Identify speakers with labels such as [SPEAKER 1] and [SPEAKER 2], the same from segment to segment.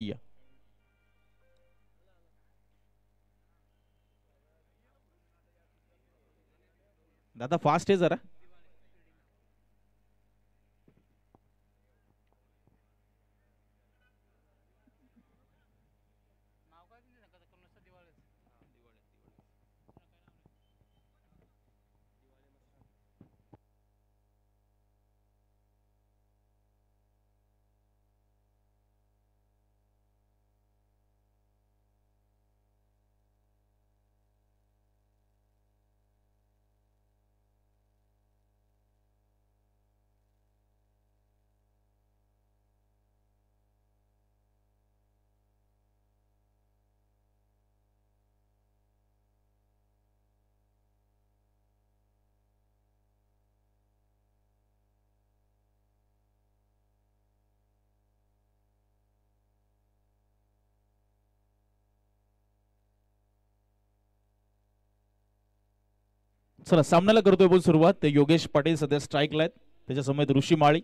[SPEAKER 1] या. दादा फास्ट आहे जरा. चला सामन्याला करतोय बोल सुरुवात. ते योगेश पाटील सध्या स्ट्राईकला आहेत. त्याच्यासमोर ऋषी माळी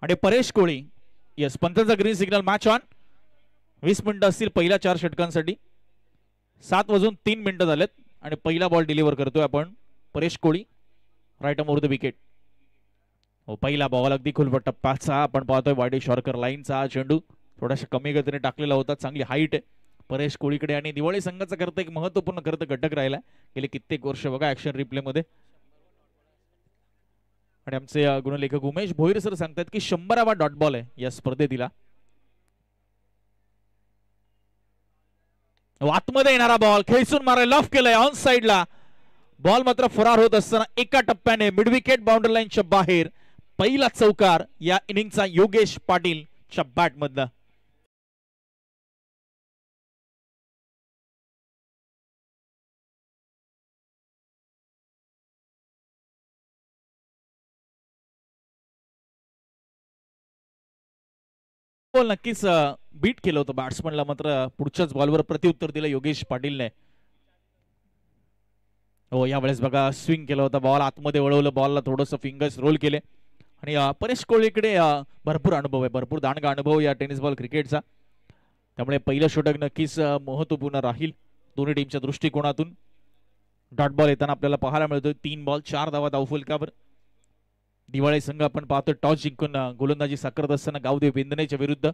[SPEAKER 1] आणि परेश कोळी. येस, पंचांचा ग्रीन सिग्नल. Match on. 20 मिनिटं असतील पहिल्या 4 षटकांसाठी. 7 वाजून 3 मिनिटं झालेत आणि पहिला बॉल डिलिव्हर करतोय आपण. परेश कोळी, राईट मोर द विकेट. हो, पहिला बॉल अगदी खुलपट टप्प्याचा आपण पाहतोय. वाडी शॉर्कर लाईनचा चेंडू थोडासा कमी गतीने टाकलेला होता. चांगली हाईट आहे परेश कोळीकडे आणि दिवाळी संघाचा करता एक महत्वपूर्ण करता घटक राहिला गेले कित्येक वर्ष बघा ऍक्शन रिप्ले मध्ये. आणि आमचे गुणलेखक उमेश भोईर सर सांगतात की 100वा डॉट बॉल आहे या स्पर्धेतीला. आतमध्ये येणारा बॉल खेचून मारा, लॉफ केलाय ऑन साइडला. बॉल मात्र फरार होत असताना एका टप्प्याने मिड विकेट बाउंड्री लाईनच्या बाहेर पहिला चौकार या इनिंगचा योगेश पाटीलच्या बॅट मधला. बॉल नक्कीच बीट केलं होतं बॅट्समनला, मात्र पुढच्याच बॉलवर प्रत्युत्तर दिलं योगेश पाटीलने. हो, यावेळेस बघा स्विंग केलं होतं, बॉल आतमध्ये वळवलं, बॉलला थोडंसं फिंगर्स रोल केले. आणि परेश कोहलीकडे भरपूर अनुभव आहे, भरपूर दांडगा अनुभव या टेनिस बॉल क्रिकेटचा. त्यामुळे पहिलं षटक नक्कीच महत्वपूर्ण राहील दोन्ही टीमच्या दृष्टिकोनातून. डॉट बॉल येताना आपल्याला पाहायला मिळतोय. 3 बॉल 4 धावा धावफलकावर. दिवाळी संघ आपण पाहतोय टॉस जिंकून गोलंदाजी साकारत असताना गावदेव बिंदनेच्या विरुद्ध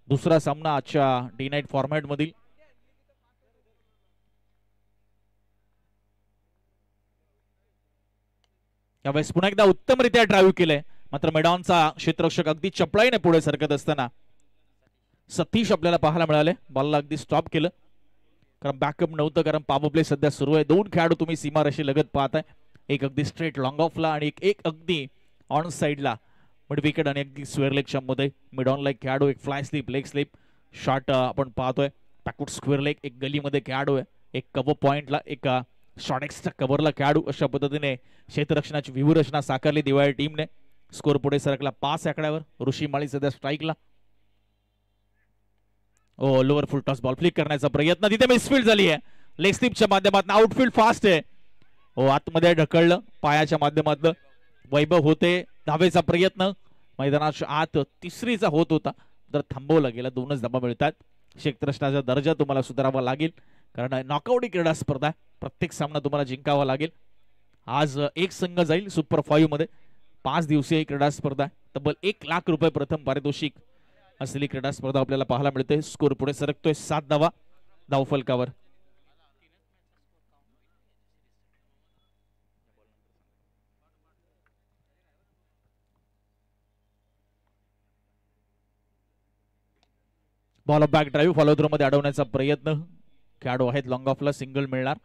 [SPEAKER 1] दुसरा सामना आजच्या डे नाईट फॉर्मॅट मधील. यावेळेस पुन्हा एकदा उत्तमरित्या ड्राईव्ह केलंय, मात्र मैदानचा क्षेत्ररक्षक अगदी चपळाईने पुढे सरकत असताना सतीश आपल्याला पाहायला मिळाले. बॉलला अगदी स्टॉप केलं, कारण बॅकअप नव्हतं, कारण पॉवर प्ले सध्या सुरू आहे. 2 खेळाडू तुम्ही सीमारेषे लगत पाहताय. एक अगदी स्ट्रेट लॉंग ऑफला आणि एक अगदी ऑन साइडला मिड विकेट आणि अगदी स्क्वेअर लेगच्या मध्ये मिड ऑन एक खेळाडू. एक fly slip, leg slip shot आपण पाहतोय. बॅकवर्ड स्क्वेअर लेग एक गलीमध्ये खेळाडू आहे. एक कव्हर पॉइंटला, एक शॉर्ट एक्सच्या कव्हरला खेळाडू. अशा पद्धतीने क्षेत्ररक्षणाची व्यूहरचना साकारली दिवाळी टीमने. स्कोर पुढे सरकला 5 आकड्यावर. ऋषी माळी सध्या स्ट्राईकला. Oh, lower full toss ball flick करण्याचा प्रयत्न, तिथे मिसफील्ड झाली आहे लेग स्लिपच्या माध्यमातून. आउटफील्ड फास्ट आहे. हो, आतमध्ये ढकललं पायाच्या माध्यमातून. वैभव होते धावेचा प्रयत्न मैदानाच्या आत तिसरीचा होत होता, तर थांबवला गेला. 2च धाबा मिळतात. क्षेत्ररक्षणाचा दर्जा तुम्हाला सुधारावा लागेल, कारण नॉकआउट ही क्रीडा स्पर्धा. प्रत्येक सामना तुम्हाला जिंकावा लागेल. आज एक संघ जाईल सुपर 5 मध्ये. 5 दिवसीय क्रीडा स्पर्धा. तब्बल 1,00,000 रुपये प्रथम पारितोषिक असलेली क्रीडा स्पर्धा आपल्याला पाहायला मिळते. स्कोर पुढे सरकतोय 7 धावा धावफलकावर. Ball off back drive follow through मध्ये अडवण्याचा प्रयत्न. खेळाडू आहेत लॉंग ऑफला, सिंगल मिळणार,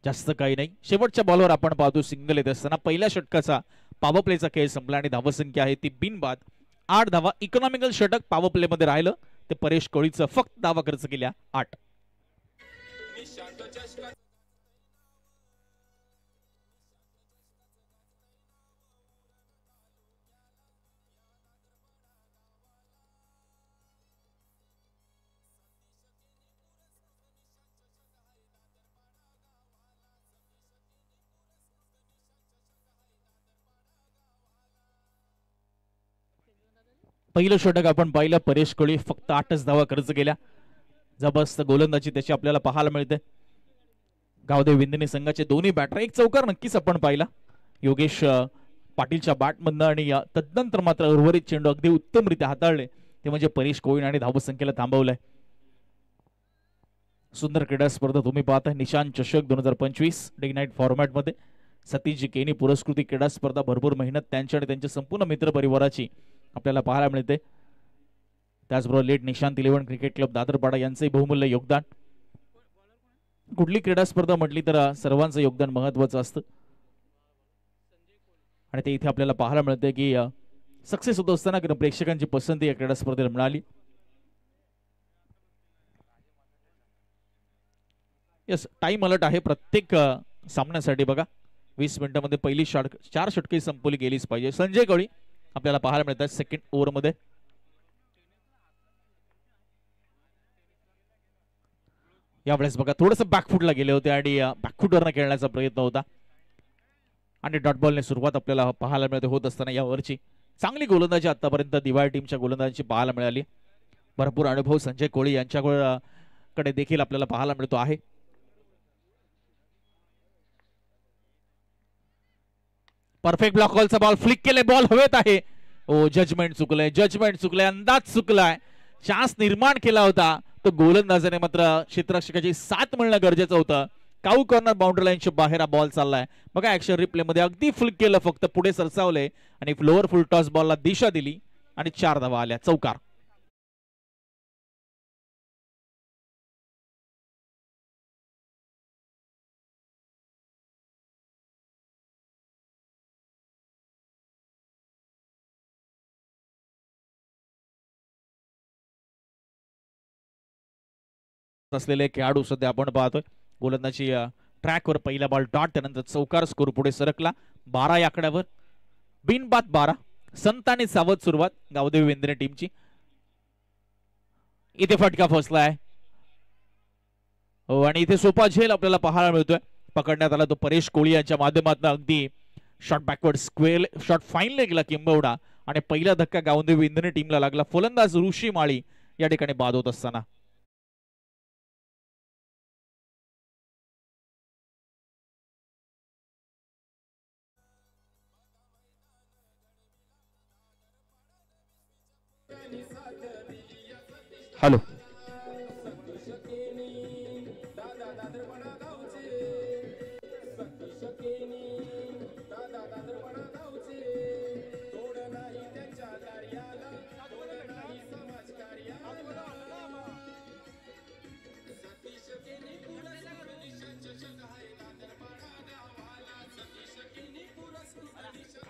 [SPEAKER 1] जास्त काही नाही. शेवटच्या बॉलवर आपण पाहतो सिंगल येत असताना पहिल्या षटकाचा पॉवर प्लेचा खेळ संपला आणि धावसंख्या आहे ती बिनबाद 8 धावा. इकॉनॉमिकल षटक पॉवर प्ले मध्ये राहिलं ते परेश कोळीचं. फक्त धावा खर्च केल्या 8. पहिलं षटक आपण पाहिलं, परेश कोळी फक्त 8च धावा खर्च केल्या. जबरदस्त गोलंदाजी त्याची आपल्याला पाहायला मिळते. गावदेव विंदने संघाचे दोन्ही बॅटर, एक चौकार नक्कीच आपण पाहिला योगेश पाटीलच्या बॅटमधनं, आणि तदनंतर मात्र उर्वरित चेंडू अगदी उत्तमरित्या हाताळले ते म्हणजे परेश कोळी आणि धावसंख्येला थांबवलंय. सुंदर क्रीडा स्पर्धा तुम्ही पाहताय. निशान चषक 2025 डे नाईट फॉर्मॅट मध्ये सतीश केनी पुरस्कृती क्रीडा स्पर्धा. भरपूर मेहनत त्यांच्या आणि त्यांच्या संपूर्ण मित्र परिवाराची आपल्याला पाहायला मिळते. त्याचबरोबर लेट निशांत 11 क्रिकेट क्लब दादरपाडा यांचंही बहुमूल्य योगदान. कुठली क्रीडा स्पर्धा म्हटली तर सर्वांचं योगदान महत्वाचं असतं, आणि ते इथे आपल्याला पाहायला मिळते की सक्सेस होत असताना प्रेक्षकांची पसंती या क्रीडा स्पर्धेला मिळाली. यस, टाइम अलर्ट आहे प्रत्येक सामन्यासाठी. बघा 20 मिनिटांमध्ये पहिली 4 षटके संपवली गेलीच पाहिजे. संजय कोळी आपल्याला पाहायला मिळतात सेकंड ओव्हर मध्ये. यावेळेस बघा थोडंसं बॅकफुटला गेले होते आणि बॅकफुटवरनं खेळण्याचा प्रयत्न होता, आणि डॉट बॉलने सुरुवात आपल्याला पाहायला मिळते होत असताना यावरची चांगली गोलंदाजी आतापर्यंत दिवाळी टीमच्या गोलंदाजांची पाहायला मिळाली. भरपूर अनुभव संजय कोळी यांच्याकडे देखील आपल्याला पाहायला मिळतो आहे. परफेक्ट ब्लॉक कॉलचा बॉल फ्लिक केले, बॉल हवेत आहे. ओ जजमेंट चुकलंय, जजमेंट चुकलंय, अंदाज चुकलाय. चान्स निर्माण केला होता तो गोलंदाजाने, मात्र क्षेत्ररक्षकाची साथ मिळणं गरजेचं होतं. काऊ कॉर्नर बाउंड्री लाईनच्या बाहेर हा बॉल चाललाय. बघा ऍक्शन रिप्ले मध्ये अगदी फ्लिक केलं, फक्त पुढे सरसावले आणि फ्लोअर फुल टॉस बॉलला दिशा दिली आणि 4 धावा आल्या. चौकार. असलेले खेळाडू सध्या आपण पाहतोय. गोलंदाजी ट्रॅकवर पहिला बॉल डॉट, त्यानंतर चौकार. स्कोर पुढे सरकला 12 या आकड्यावर. बिनबाद 12. संत आणि सावध सुरुवात गावदेव वेंद्रे टीमची. इथे फटका फसलाय, हो, आणि इथे सोपा झेल आपल्याला पाहायला मिळतोय. पकडण्यात आला तो परेश कोळी यांच्या माध्यमातून. अगदी शॉट बॅकवर्ड स्क्वेअर शॉट फाईनला गेला किंबवडा, आणि पहिला धक्का गावदेव वेंद्रे टीमला लागला. फलंदाज ऋषी माळी या ठिकाणी बाद होत असताना.
[SPEAKER 2] Hello,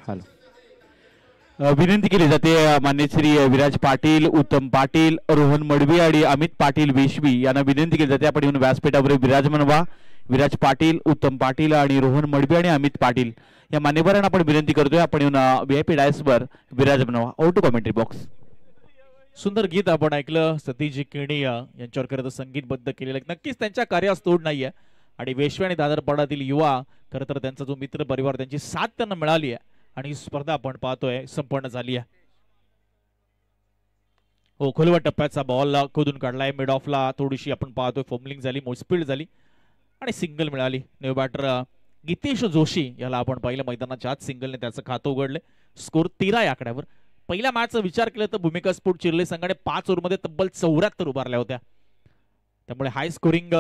[SPEAKER 2] hello. विनंती केली जाते मान्य श्री विराज पाटील, उत्तम पाटील, रोहन मडवी आणि अमित पाटील वेशवी यांना विनंती केली जाते आपण येऊन व्यासपीठावर विराजमान व्हा. विराज पाटील, उत्तम पाटील आणि रोहन मडवी आणि अमित पाटील या मान्यवरांना आपण विनंती करतोय आपण येऊन VIP डायसवर विराजमान व्हा. Out to commentary box.
[SPEAKER 1] सुंदर गीत आपण ऐकलं. सतीश केणी यांच्यावर खरं तर संगीतबद्ध केलेलं. नक्कीच त्यांच्या कार्यास तोड नाहीये, आणि वेश्वे आणि दादरपाडातील युवा खरं तर त्यांचा जो मित्र परिवार, त्यांची साथ त्यांना मिळाली आहे, आणि ही स्पर्धा आपण पाहतोय संपन्न झाली आहे. हो, खोलवा टप्प्याचा बॉल खोदून काढलाय. मिड ऑफला थोडीशी आपण पाहतोय फॉर्मलिंग झाली, मोजपीड झाली आणि सिंगल मिळाली. न्यू बॅटर गीतेश जोशी याला आपण पाहिलं मैदानाच्या आत सिंगलने त्याचं खातं उघडले. स्कोर 13 या आकड्यावर. पहिल्या मॅचचा विचार केला तर भूमिका स्फोट चिरले संघाने 5 ओव्हरमध्ये तब्बल 74 उभारल्या होत्या. त्यामुळे हाय स्कोरिंग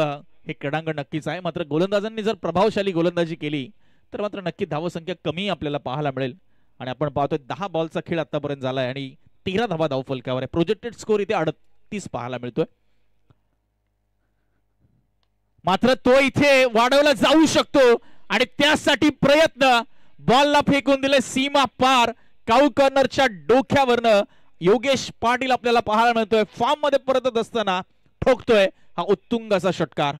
[SPEAKER 1] हे क्रीडांगण नक्कीच आहे. मात्र गोलंदाजांनी जर प्रभावशाली गोलंदाजी केली तर मात्र नक्की धावसंख्या कमी आपल्याला पाहायला मिळेल. आणि आपण पाहतोय 10 बॉलचा खेळ आतापर्यंत झालाय आणि 13 धावा धाव फलकावर आहे. प्रोजेक्टेड स्कोर इथे 38 पाहायला मिळतोय. मात्र तो इथे वाढवला जाऊ शकतो आणि त्यासाठी प्रयत्न. बॉलला फेकून दिले सीमा पार. काऊ कॉर्नरच्या डोक्यावरनं योगेश पाटील आपल्याला पाहायला मिळतोय. फॉर्म मध्ये परतत असताना ठोकतोय हा उत्तुंग असा षटकार.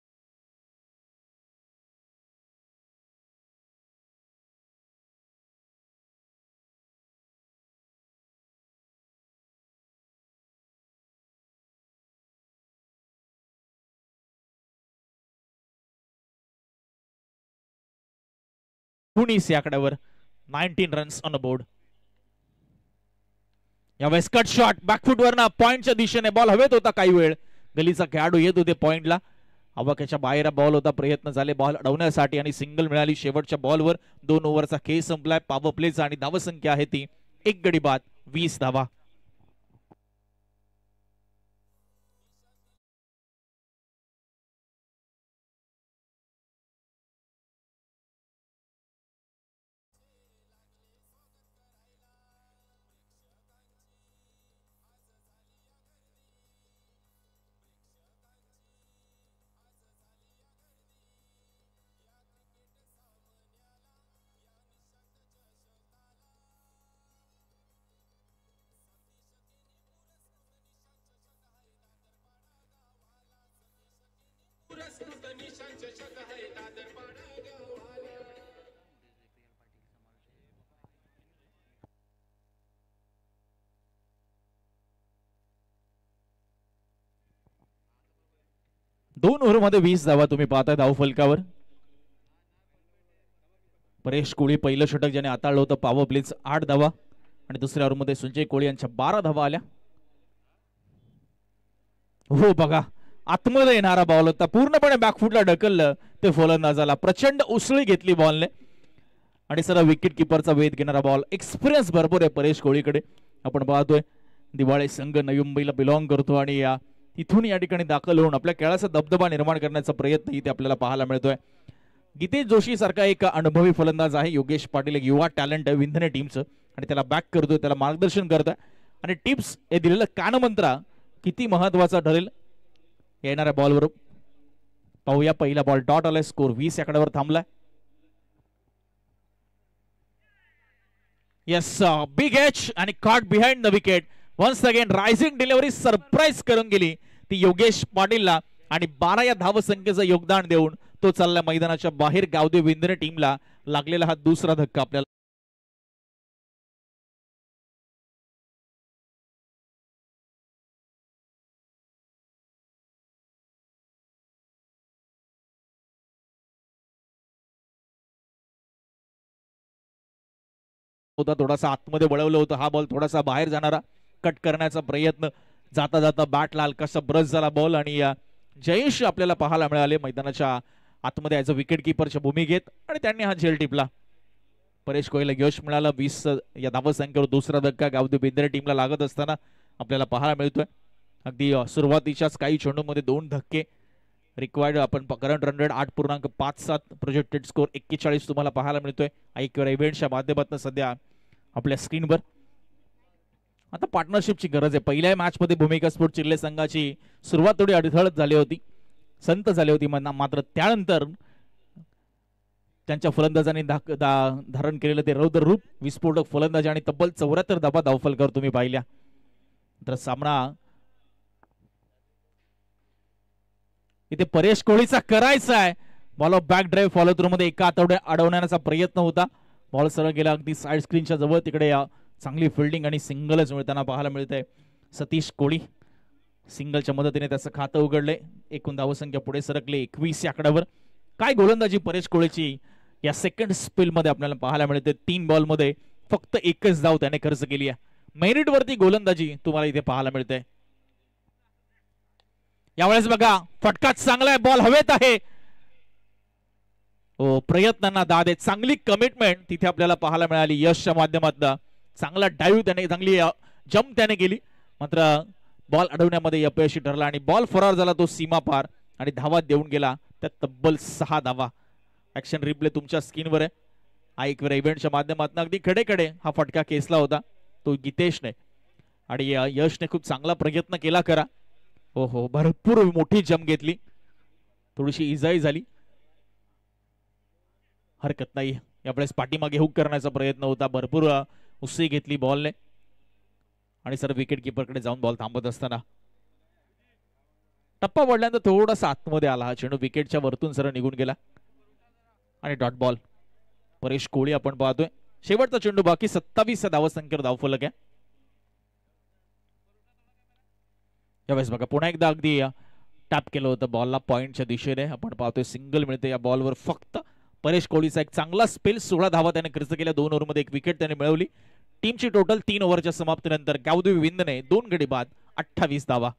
[SPEAKER 1] पुणीस या आकड्यावर 19 रन्स ऑन बोर्ड. यावेळेस कट शॉट बॅकफुटवरनं पॉइंटच्या दिशेने बॉल हवेत होता. काही वेळ गलीचा खेळाडू येत होते पॉइंटला. आवाक्याच्या बाहेर बॉल होता. प्रयत्न झाले बॉल अडवण्यासाठी आणि सिंगल मिळाली. शेवटच्या बॉलवर 2 ओव्हरचा खेळ संपलाय. पॉवर प्लेचा आणि धावसंख्या आहे ती 1 गडी बाद 20 धावा. दोन ओव्हरमध्ये 20 धावा तुम्ही पाहताय धाव फलकावर. परेश कोळी पहिलं षटक ज्याने हाताळलं होतं पॉवर प्लेच 8 धावा आणि दुसऱ्या ओव्हरमध्ये संजय कोळी यांच्या 12 धावा आल्या. हो बघा आतमध्ये येणारा बॉल होता. पूर्णपणे बॅकफुटला ढकललं ते फलंदाजाला. प्रचंड उसळी घेतली बॉलने आणि सरळ विकेट किपरचा वेध घेणारा बॉल. एक्सपिरियन्स भरपूर आहे परेश कोळीकडे. आपण पाहतोय दिवाळे संघ नवी मुंबईला बिलॉंग करतो आणि तिथून या ठिकाणी दाखल होऊन आपल्या खेळाचा दबदबा निर्माण करण्याचा प्रयत्न इथे आपल्याला पाहायला मिळतोय. गीतेश जोशी सारखा एक अनुभवी फलंदाज आहे. योगेश पाटील एक युवा टॅलेंट आहे विंधने टीमचं आणि त्याला बॅक करतोय, त्याला मार्गदर्शन करतोय आणि टिप्स हे दिलेलं कानमंत्र किती महत्वाचा ठरेल येणाऱ्या बॉलवर. पाहूया पहिला बॉल डॉट आलाय. स्कोर 20 आकड्यावर थांबलाय. येस बिग एच आणि caught behind the wicket. Once again rising delivery surprise करून गेली ती योगेश पाटीलला आणि 12 या धावसंख्येचं योगदान देऊन तो चालला मैदानाच्या बाहेर. गावदेव विंधने टीमला लागलेला हा दुसरा धक्का आपल्याला होता. थोडासा आतमध्ये वळवलं होतं. हा बॉल थोडासा बाहेर जाणारा कट करण्याचा प्रयत्न. जाता जाता बॅटला हलकासा ब्रश झाला बॉल आणि जयेश आपल्याला पाहायला मिळाले मैदानाच्या आतमध्ये ॲज अ विकेट किपरच्या भूमिकेत आणि त्यांनी हा झेल टिपला. परेश कोहलीला यश मिळालं. 20 या धावसंख्येवर दुसरा धक्का गावदेव बिंद्रे टीमला लागत असताना आपल्याला पाहायला मिळतोय. अगदी सुरुवातीच्याच काही चेंडूमध्ये 2 धक्के रिक्वायर्ड. आपण current run rate 8.57 projected score 41 तुम्हाला पाहायला मिळतोय आयक्यूआर इव्हेंटच्या माध्यमातून सध्या आपल्या स्क्रीनवर. आता पार्टनरशिपची गरज आहे. पहिल्या मॅच मध्ये भूमिका स्पोर्ट चिल्ले संघाची सुरुवात थोडी अडथळत झाली होती, संत झाली होती. मात्र त्यानंतर त्यांच्या फलंदाजांनी धारण केलेलं ते रौद्र रूप, विस्फोटक फलंदाजी आणि तब्बल 74 धावा धावफलकावर तुम्ही पाहिल्या. तर सामना इथे परेश कोहलीचा करायचा आहे. Ball off back drive follow through मध्ये एका आठवड्या अडवण्याचा प्रयत्न होता. बॉल सरळ गेला अगदी साइड स्क्रीनच्या जवळ. तिकडे चांगली फिल्डिंग आणि सिंगलच मिळताना पाहायला मिळतंय. सतीश कोळी सिंगलच्या मदतीने त्याचं खातं उघडले. एकूण धावसंख्या पुढे सरकले 21 या आकड्यावर. काय गोलंदाजी परेश कोहलीची या सेकंड स्पेल मध्ये आपल्याला पाहायला मिळते. 3 बॉल मध्ये फक्त 1च धाव त्याने खर्च केली आहे. मेरिट वरती गोलंदाजी तुम्हाला इथे पाहायला मिळते. यावेळेस बघा फटका चांगला आहे. बॉल हवेत आहे. प्रयत्नांना दाद आहे. चांगली कमिटमेंट तिथे आपल्याला पाहायला मिळाली यशच्या माध्यमातून. चांगला डाईव्ह त्याने, चांगली जम्प त्याने केली. मात्र बॉल अडवण्यामध्ये अपयशी ठरला आणि बॉल फरार झाला तो सीमा पार आणि धावा देऊन गेला. त्यात तब्बल 6 धावा. ऍक्शन रिप्ले तुमच्या स्क्रीनवर आहे. आयक्यूआर इव्हेंटच्या माध्यमातून अगदी खडेखडे हा फटका केसला होता तो गीतेशने आणि यशने खूप चांगला प्रयत्न केला करा. हो भरपूर मोठी जम्प घेतली. थोडीशी इजाई झाली, हरकत नाही. यावेळेस पाठीमागे हुक करण्याचा प्रयत्न होता. भरपूर उसळी घेतली बॉलने आणि सर विकेट किपरकडे जाऊन बॉल थांबत असताना टप्पा पडल्यानंतर थोडासा आतमध्ये आला हा चेंडू. विकेटच्या वरतून सर निघून गेला आणि डॉट बॉल. परेश कोहली आपण पाहतोय. शेवटचा चेंडू बाकी. 27 धावसंख्येवर धावफलक आहे. यावेळेस बघा पुन्हा एकदा अगदी टॅप केलं होतं बॉलला पॉइंटच्या दिशेने. आपण पाहतोय सिंगल मिळते या बॉलवर. फक्त परेश कोहलीचा एक चांगला स्पेल. 16 धावा त्याने खर्च केल्या. 2 ओव्हरमध्ये 1 विकेट त्याने मिळवली. टीमची टोटल 3 ओव्हरच्या समाप्तीनंतर गावदेवी विंदने 2 गडी बाद 28 धावा.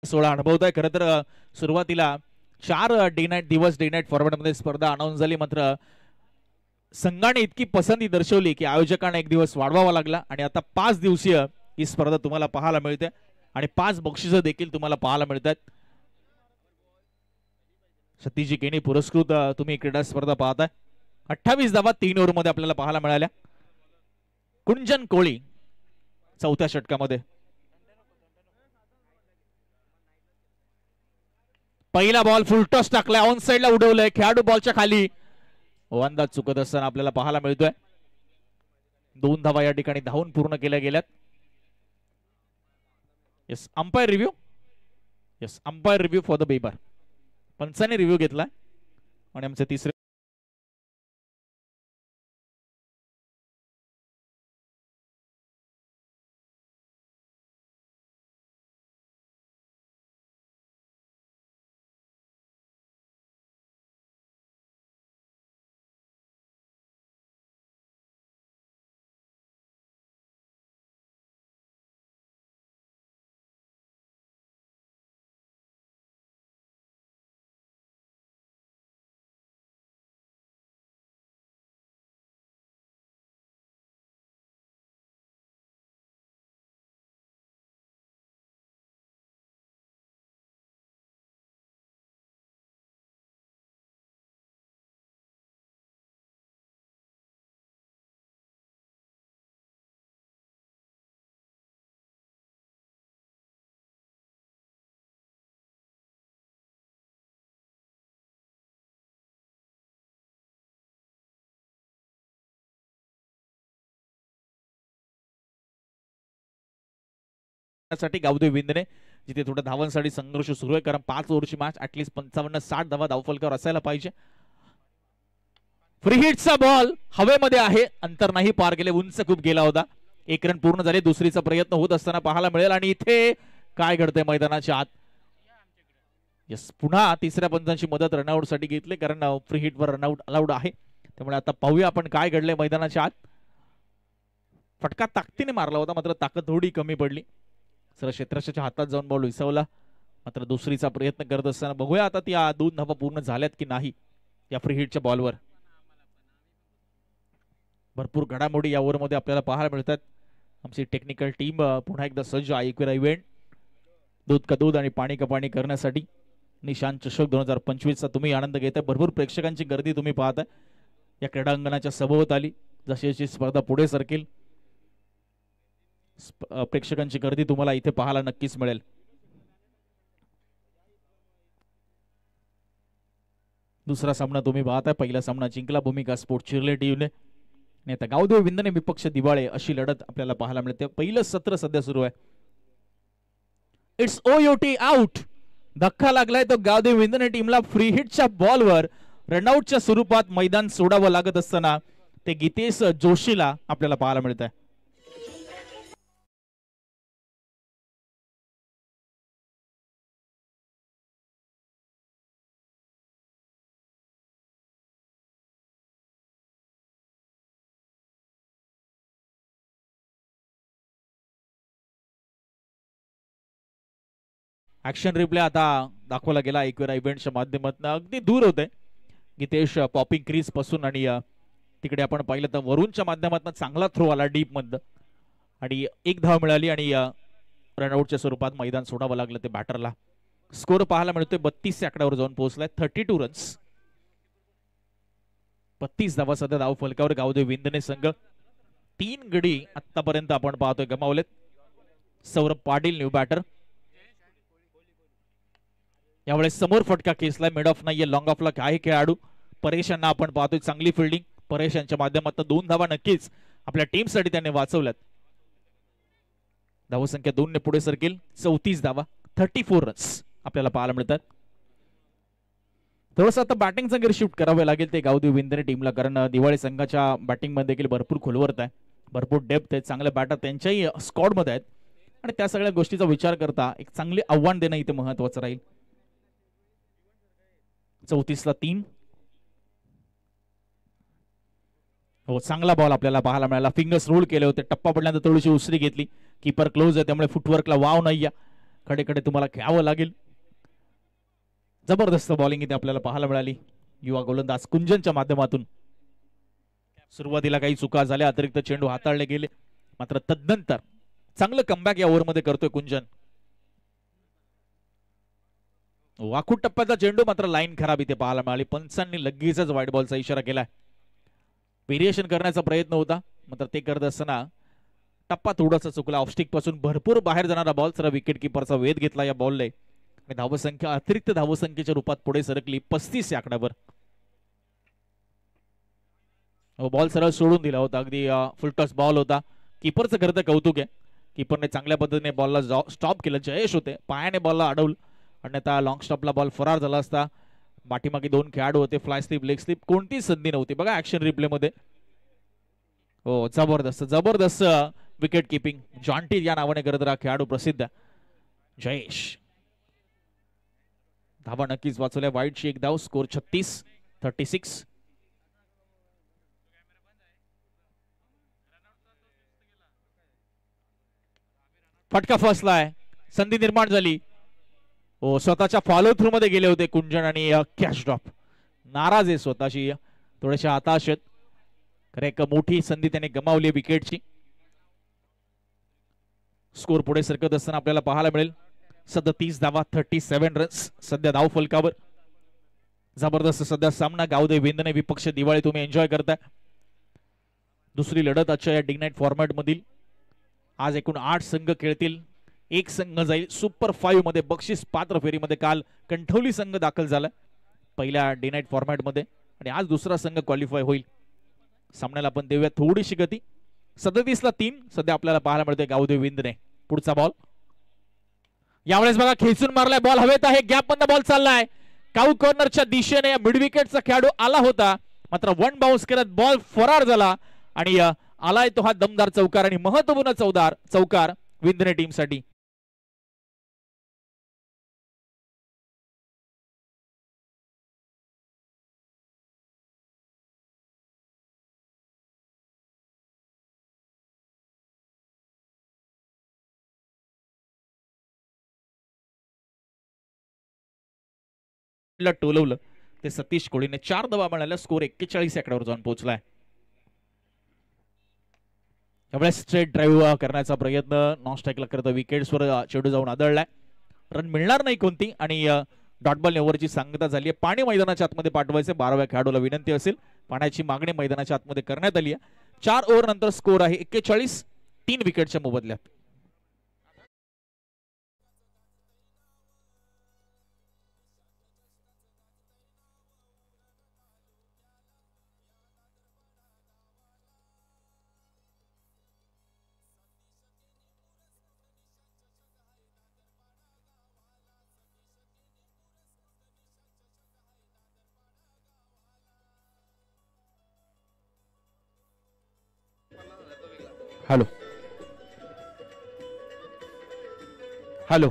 [SPEAKER 1] सोळा अनुभवत आहे. खरं तर सुरुवातीला 4 डे नाईट दिवस डे नाईट फॉर्मॅट मध्ये स्पर्धा अनाऊन्स झाली, मात्र संघाने इतकी पसंती दर्शवली की आयोजकांना एक दिवस वाढवावा लागला आणि आता 5 दिवसीय ही स्पर्धा तुम्हाला पाहायला मिळते आणि 5 बक्षिसं देखील तुम्हाला पाहायला मिळतात. सतीजी केनी पुरस्कृत तुम्ही क्रीडा स्पर्धा पाहताय. 28 धावा 3 ओव्हर मध्ये आपल्याला पाहायला मिळाल्या. कुंजन कोळी चौथ्या षटकामध्ये. पहिला बॉल फुलटॉस टाकलाय, ऑन साइडला उडवलंय, खेळाडू बॉलच्या खाली. अंदाज चुकत असताना आपल्याला पाहायला मिळतोय. 2 धावा या ठिकाणी धावून पूर्ण केल्या गेल्यात. Yes, umpire review. Yes, umpire review for the Weber. Panchane review घेतला आणि आमचे तिसरे गावदेवी विंदने जिथे थोडं धावांसाठी संघर्ष सुरू आहे, कारण 5 ओव्हरची मॅच ऍटलीस्ट 55-60 धावा धावफलकावर असायला पाहिजे. फ्री हिटचा बॉल हवेमध्ये आहे, अंतर नाही पार गेले, उंच खूप गेला होता. 1 रन पूर्ण झाले. दुसरीचा प्रयत्न होत असताना पाहायला मिळेल आणि इथे काय घडतंय मैदानाच्या आत. यस, पुन्हा तिसऱ्या पंचांची मदत रनआउट साठी घेतली, कारण फ्री हिट वर रनआउट अलाउड आहे. त्यामुळे आता पाहूया आपण काय घडलंय मैदानाच्या आत. फटका ताकदीने मारला होता, मात्र ताकद थोडी कमी पडली. सर क्षेत्ररक्षकाच्या हातात जाऊन बॉल विसावला, मात्र दुसरीचा प्रयत्न करत असताना बघूया आता त्या 2 धावा पूर्ण झाल्यात की नाही या फ्री हिटच्या बॉलवर. भरपूर घडामोडी या ओव्हर मध्ये आपल्याला पाहायला मिळतात. आमची टेक्निकल टीम पुन्हा एकदा सज्ज आहे एकविरा इव्हेंट दूध का दूध आणि पाणी का पाणी करण्यासाठी. निशांत चषक 2025 चा तुम्ही आनंद घेताय. भरपूर प्रेक्षकांची गर्दी तुम्ही पाहताय या क्रीडांगणाच्या सभोवताली. जशी जशी स्पर्धा पुढे सरकेल प्रेक्षकांची गर्दी तुम्हाला इथे पाहायला नक्कीच मिळेल. दुसरा सामना तुम्ही पाहताय. पहिला सामना जिंकला भूमिका स्पोर्ट चिर्ले टीमने. आता गावदेवी विंदने विपक्ष दिवाळे अशी लढत आपल्याला पाहायला मिळते. पहिलं सत्र सध्या सुरू आहे. इट्स ओयोटी आउट. धक्का लागलाय तो गावदेवी विंदने टीमला. फ्री हिटच्या बॉलवर रनआउटच्या स्वरूपात मैदान सोडावं लागत असताना ते गीतेश जोशीला आपल्याला पाहायला मिळत आहे. ऍक्शन रिप्ले आता दाखवला गेला एकवेळा इव्हेंटच्या माध्यमातून. अगदी दूर होते गीतेश पॉपिंग क्रीज पासून आणि तिकडे आपण पाहिलं तर वरुणच्या माध्यमातून चांगला थ्रो आला डीप मध्ये आणि 1 धाव मिळाली आणि रनआउटच्या स्वरूपात मैदान सोडावं लागलं ते बॅटरला. स्कोर पाहायला मिळतोय 32 आकड्यावर जाऊन पोहोचलाय. 32 रन्स, 32 धावा सध्या धाव फलकावर गावदेवी विंदने संघ. 3 गडी आतापर्यंत आपण पाहतोय गमावलेत. Saurabh Patil new batter. यावेळेस समोर फटका खेचलाय, मिड ऑफ नाहीये, लॉंग ऑफला काय खेळाडू परेश यांना आपण पाहतोय. चांगली फिल्डिंग परेश यांच्या माध्यमातून 2 धावा नक्कीच आपल्या टीमसाठी त्यांनी वाचवल्यात. धावसंख्या 2 ने पुढे सरकेल. 34 धावा, 34 रन्स आपल्याला पाहायला मिळतात. थोडंसं आता बॅटिंगचा गिअर शिफ्ट करावे लागेल ते गावदेव विंदने टीमला, कारण दिवाळी संघाच्या बॅटिंग मध्ये देखील भरपूर खोलवरत आहे, भरपूर डेप्थ आहे, चांगल्या बॅटर त्यांच्याही स्क्वॉड मध्ये आहेत आणि त्या सगळ्या गोष्टीचा विचार करता एक चांगले आव्हान देणं इथे महत्वाचं राहील. 34 ला 3. हो, चांगला बॉल आपल्याला पाहायला मिळाला. फिंगर्स रोल केले होते, टप्पा पडल्यानंतर थोडीशी उसरी घेतली. कीपर क्लोज आहे त्यामुळे फुटवर्कला वाव नाही, कडे कडे तुम्हाला खेळावं लागेल. जबरदस्त बॉलिंग इथे आपल्याला पाहायला मिळाली युवा गोलंदाज कुंजनच्या माध्यमातून. सुरुवातीला काही चुका झाल्या, अतिरिक्त चेंडू हाताळले गेले, मात्र तदनंतर चांगलं कमबॅक या ओव्हरमध्ये करतोय कुंजन. वाकूट टप्प्याचा चेंडू, मात्र लाईन खराब इथे पाहायला मिळाली. पंचांनी लगेचच व्हाईट बॉलचा इशारा केलाय. व्हेरिएशन करण्याचा प्रयत्न होता, मात्र ते करत असताना टप्पा थोडासा चुकला. ऑफस्टिक पासून भरपूर बाहेर जाणारा बॉल, सर विकेट किपरचा वेध घेतला या बॉलने आणि धावसंख्या अतिरिक्त धावसंख्येच्या रूपात पुढे सरकली 35 या आकड्यावर. बॉल सरळ सोडून दिला होता, अगदी फुलटॉस बॉल होता. किपरचं खरं तर कौतुक आहे, किपरने चांगल्या पद्धतीने बॉलला स्टॉप केलं. जयेश होते, पायाने बॉलला अडवलं आणि आता लॉंग स्टॉपला बॉल फरार झाला असता. पाठीमागे 2 खेळाडू होते, फ्लाय स्लिप, लेग स्लिप, कोणतीच संधी नव्हती. बघा ऍक्शन रिप्ले मध्ये. हो, जबरदस्त जबरदस्त विकेट किपिंग. जॉन्टी या नावाने करत राहा खेळाडू प्रसिद्ध जयेश. धावा नक्कीच वाचवल्या. वाईटची एक धाव, स्कोर 36. फटका फसलाय, संधी निर्माण झाली. हो, स्वतःच्या फॉलो थ्रू मध्ये गेले होते कुंजन आणि कॅच ड्रॉप. नाराज आहे स्वतःशी, थोडेसे हताश आहेत. खरं एक मोठी संधी त्याने गमावली विकेटची. स्कोर पुढे सरकत असताना आपल्याला पाहायला मिळेल 37 धावा, 37 रन्स सध्या धाव फलकावर. जबरदस्त सध्या सामना गावदेव विंदने विपक्ष दिवाळी तुम्ही एन्जॉय करताय. दुसरी लढत आजच्या या डे नाईट फॉर्मॅट मधील. आज एकूण 8 संघ खेळतील. एक संघ जाईल सुपर 5 मध्ये बक्षीस पात्र फेरीमध्ये. काल कंठवली संघ दाखल झाला पहिल्या डे नाईट फॉर्मॅट मध्ये आणि आज दुसरा संघ क्वालिफाय होईल. सामन्याला आपण देऊया थोडीशी गती. 37 ला 3 सध्या आपल्याला पाहायला मिळते गावदेव विंदने. पुढचा बॉल यावेळेस बघा खेचून मारलाय, बॉल हवेत आहे, गॅप मधनं बॉल चाललाय. काऊ कॉर्नरच्या दिशेने मिड विकेटचा खेळाडू आला होता, मात्र 1 बाउन्स करत बॉल फरार झाला आणि आलाय तो हा दमदार चौकार आणि महत्वपूर्ण चौकार विंदने टीमसाठी. टोलवलं ते सतीश कोळीने. 4 धावा मिळाल्या, स्कोर 41 आकड्यावर जाऊन पोहोचलाय. त्यावेळेस स्ट्रेट ड्राईव्ह करण्याचा प्रयत्न नॉन स्ट्राईकला करत विकेट्सवर चेंडू जाऊन आदळलाय. रन मिळणार नाही कोणती आणि डॉट बॉल ओव्हरची सांगता झाली आहे. पाणी मैदानाच्या आतमध्ये पाठवायचे 12व्या खेळाडूला विनंती असेल. पाण्याची मागणी मैदानाच्या आतमध्ये करण्यात आली आहे. 4 ओव्हर नंतर स्कोर आहे 41, 3 विकेटच्या मोबदल्यात.
[SPEAKER 2] हॅलो हॅलो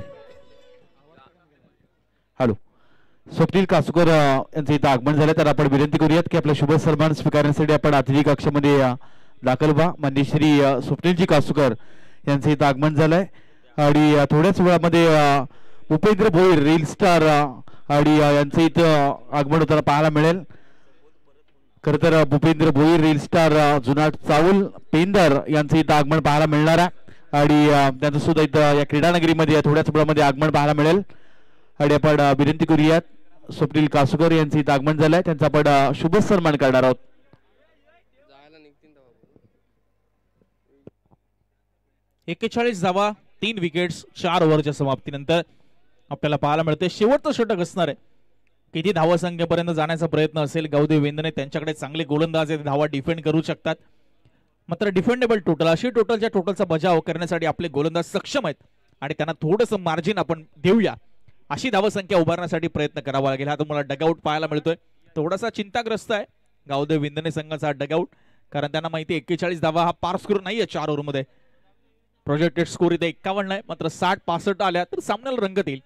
[SPEAKER 2] हॅलो स्वप्नील कासुकर यांचं इथं आगमन झालं, तर आपण विनंती करूयात की आपला शुभ सन्मान स्वीकारण्यासाठी आपण अतिथी कक्षामध्ये दाखल व्हा. माननीय श्री स्वप्नीलजी कासुकर यांचं इथं आगमन झालंय आणि थोड्याच वेळामध्ये भूपेंद्र भोईर रील स्टार आणि यांचं इथं आगमन होताना पाहायला मिळेल. खर तर भूपेंद्र भोईर रील स्टार जुनाट चावल पेंदर यांचं इथं आगमन पाहायला मिळणार आहे आणि त्यांचं सुद्धा इथं या क्रीडानगरीमध्ये थोड्याच वेळामध्ये आगमन पाहायला मिळेल. आणि आपण विनंती करूयात स्वप्नील कासुकर यांचं इथं आगमन झालंय, त्यांचा आपण शुभ सन्मान करणार आहोत.
[SPEAKER 1] 41 धावा, 3 विकेट्स 4 ओव्हरच्या समाप्तीनंतर आपल्याला पाहायला मिळते. शेवटचं षटक असणार आहे. किती धावसंख्येपर्यंत जाण्याचा प्रयत्न असेल गावदेव वेंदने, त्यांच्याकडे चांगले गोलंदाज आहेत, धावा डिफेंड करू शकतात. मात्र डिफेंडेबल टोटल, अशी टोटलच्या टोटलचा बचाव करण्यासाठी आपले गोलंदाज सक्षम आहेत आणि त्यांना थोडंसं मार्जिन आपण देऊया, अशी धावसंख्या उभारण्यासाठी प्रयत्न करावा लागेल. हा तुम्हाला डगआउट पाहायला मिळतोय. थोडासा चिंताग्रस्त आहे गावदेव विंदने संघाचा डगआउट, कारण त्यांना माहिती 41 धावा हा पार स्कोर नाहीये 4 ओव्हरमध्ये. प्रोजेक्टेड स्कोर इथे 51 आहे, मात्र 60-65 आल्या तर सामन्याला रंगत येईल.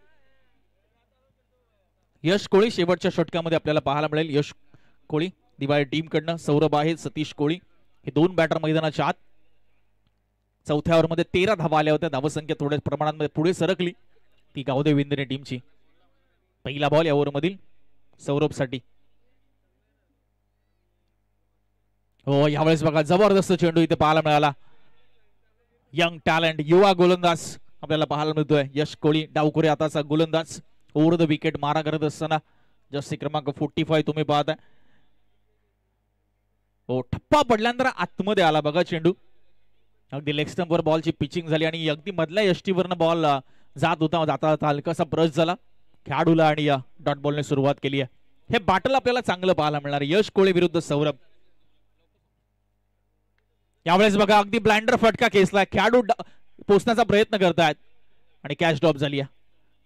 [SPEAKER 1] यश कोळी शेवटच्या षटकामध्ये आपल्याला पाहायला मिळेल. यश कोळी दिवाळी टीम कडनं, सौरभ आहे, सतीश कोळी हे दोन बॅटर मैदानाच्या आत. चौथ्या ओव्हरमध्ये 13 धावा आल्या होत्या. धावसंख्या थोड्या प्रमाणात पुढे सरकली ती गावदेव विंदने टीमची. पहिला बॉल या ओव्हरमधील सौरभसाठी. हो, यावेळेस बघा जबरदस्त चेंडू इथे पाहायला मिळाला. यंग टॅलेंट, युवा गोलंदाज आपल्याला पाहायला मिळतोय. यश कोळी डावखुरी हाताचा गोलंदाज, ओव्हर द विकेट मारा करत असताना जर्सी क्रमांक 45 तुम्ही पाहताय. हो, ठप्पा पडल्यानंतर आतमध्ये आला बघा चेंडू. अगदी लेग स्टंपवर बॉलची पिचिंग झाली आणि अगदी मधल्या यष्टीवरनं बॉल जात होता. जाता जाता हलकासा ब्रश झाला खेळाडूला आणि डॉट बॉलने सुरुवात केली आहे. हे बॅटल आपल्याला चांगलं पाहायला मिळणार. यश कोळे विरुद्ध सौरभ. यावेळेस बघा अगदी ब्लाइंडर फटका खेचलाय. खेळाडू पोचण्याचा प्रयत्न करतायत आणि कॅच ड्रॉप झाली आहे.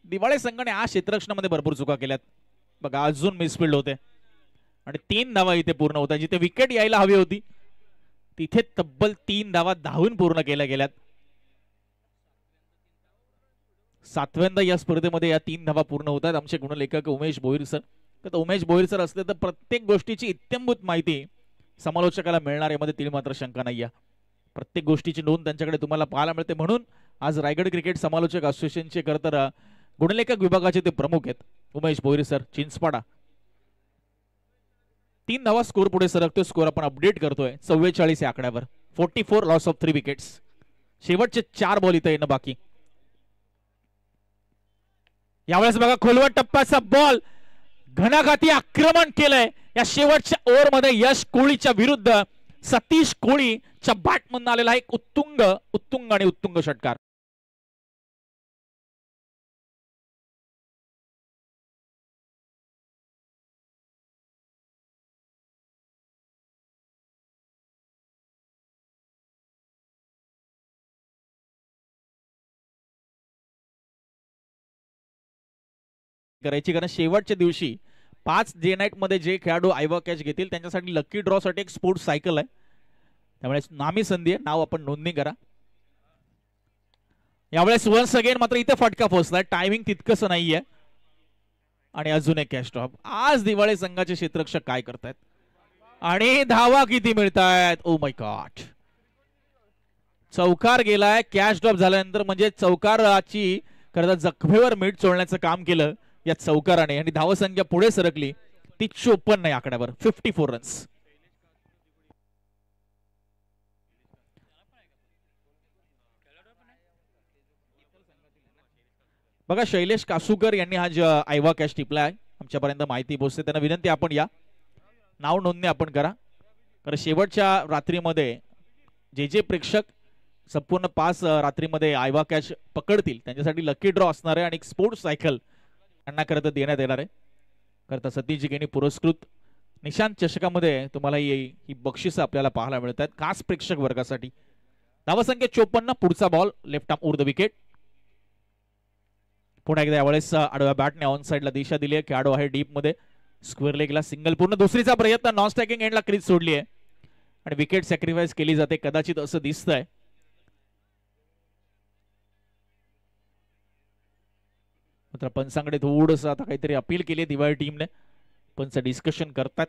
[SPEAKER 1] दिवाळे संघाने आज क्षेत्ररक्षणामध्ये भरपूर चुका केल्यात बघा. अजून मिसफिल्ड होते आणि 3 धावा इथे पूर्ण होत्या. जिथे विकेट यायला हवी होती तिथे तब्बल 3 धावा धावून पूर्ण केल्या गेल्यात. 7व्यांदा या स्पर्धेमध्ये या 3 धावा पूर्ण होत आहेत. आमचे गुणलेखक उमेश भोईर सर. तर उमेश भोईर सर असले तर प्रत्येक गोष्टीची इत्यंभूत माहिती समालोचकाला मिळणार, यामध्ये तीळ मात्र शंका नाही आहे. प्रत्येक गोष्टीची नोंद त्यांच्याकडे तुम्हाला पाहायला मिळते. म्हणून आज रायगड क्रिकेट समालोचक असोसिएशनचे खरं तर गुणलेखक विभागाचे ते प्रमुख आहेत उमेश भोईर सर, चिंचपाडा. 3 धावा स्कोर पुढे सरकतोय. स्कोर आपण अपडेट करतोय 44 या आकड्यावर. 44 लॉस ऑफ 3 विकेट्स. शेवटचे 4 बॉल इथे येणं बाकी. यावेळेस बघा खोलवट टप्प्याचा बॉल, घणाघाती आक्रमण केलंय या शेवटच्या ओव्हरमध्ये यश कोळीच्या विरुद्ध. सतीश कोळीच्या बॅटमधून आलेला एक उत्तुंग आणि उत्तुंग षटकार. करायची, कारण शेवटच्या दिवशी 5 डे नाईट मध्ये जे खेळाडू आयवा कॅच घेतील त्यांच्यासाठी लकी ड्रॉ साठी एक स्पोर्ट्स सायकल आहे. त्यामुळे नामी संधी आहे, नाव आपण नोंदणी करा. यावेळेस वन्स अगेन मात्र इथे फटका पोहोचलाय. टायमिंग तितकंच नाहीये आणि अजून एक कॅच ड्रॉप. आज दिवाळे संघाचे क्षेत्ररक्षक काय करतायत आणि धावा किती मिळतायत. ओ माय गॉड, चौकार गेलाय. कॅच ड्रॉप झाल्यानंतर म्हणजे चौकाराची खरं जखमेवर मीठ चोळण्याचं काम केलं या चौकाराने आणि धावसंख्या पुढे सरकली ती 54 या आकड्यावर. 54 रन्स. बघा शैलेश कासूकर यांनी आज आयवा कॅच टिपलाय. आमच्यापर्यंत माहिती पोहोचते, त्यांना विनंती आपण या नाव नोंदणी आपण करा. कारण शेवटच्या रात्रीमध्ये जे प्रेक्षक संपूर्ण 5 रात्रीमध्ये आयवा कॅच पकडतील त्यांच्यासाठी लकी ड्रॉ असणार आहे आणि एक स्पोर्ट्स सायकल त्यांना करता देण्यात येणार आहे. करता सतीश जिगेनी पुरस्कृत निशांत चषकामध्ये तुम्हाला ही बक्षिसं आपल्याला पाहायला मिळतात खास प्रेक्षक वर्गासाठी. धावसंख्या 54. पुढचा ball left arm over the wicket. पुन्हा एकदा यावेळेस आडव्या बॅटने ऑन साइडला दिशा दिली आहे. खेळाडू आहे डीप मध्ये. स्क्वेअर लेगला सिंगल पूर्ण. दुसरीचा प्रयत्न नॉन स्ट्रायकिंग एंडला क्रीज सोडली आहे आणि विकेट सॅक्रिफाईस केली जाते कदाचित असं दिसतंय. मात्र पंचांकडे थोडंसं आता काहीतरी अपील केली दिवाळी टीमने. पंच डिस्कशन करतात.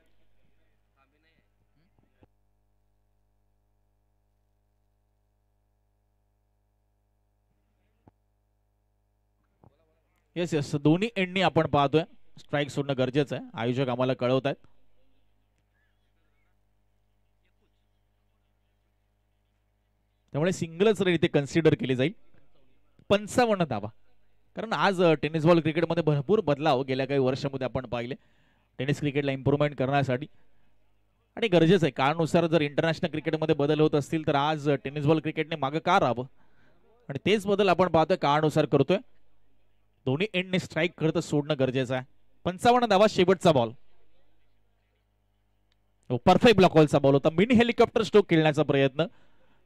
[SPEAKER 1] येस येस, दोन्ही एंडनी आपण पाहतोय स्ट्राईक सोडणं गरजेचं आहे. आयोजक आम्हाला कळवत आहेत. त्यामुळे सिंगलच रन इथे कन्सिडर केली जाईल. 55 धावा. कारण आज टेनिस बॉल क्रिकेटमध्ये भरपूर बदलाव गेल्या काही वर्षामध्ये आपण पाहिले. टेनिस क्रिकेटला इम्प्रूव्हमेंट करण्यासाठी आणि गरजेचं आहे. काळानुसार जर इंटरनॅशनल क्रिकेटमध्ये बदल होत असतील तर आज टेनिस बॉल क्रिकेटने मागे का राहावं आणि तेच बदल आपण पाहतोय काळानुसार करतोय. दोन्ही एंडने स्ट्राईक करत सोडणं गरजेचं आहे. 55 धावा, शेवटचा बॉल. परफेक्ट ब्लॉक बॉलचा बॉल होता. मिनी हेलिकॉप्टर स्ट्रोक खेळण्याचा प्रयत्न,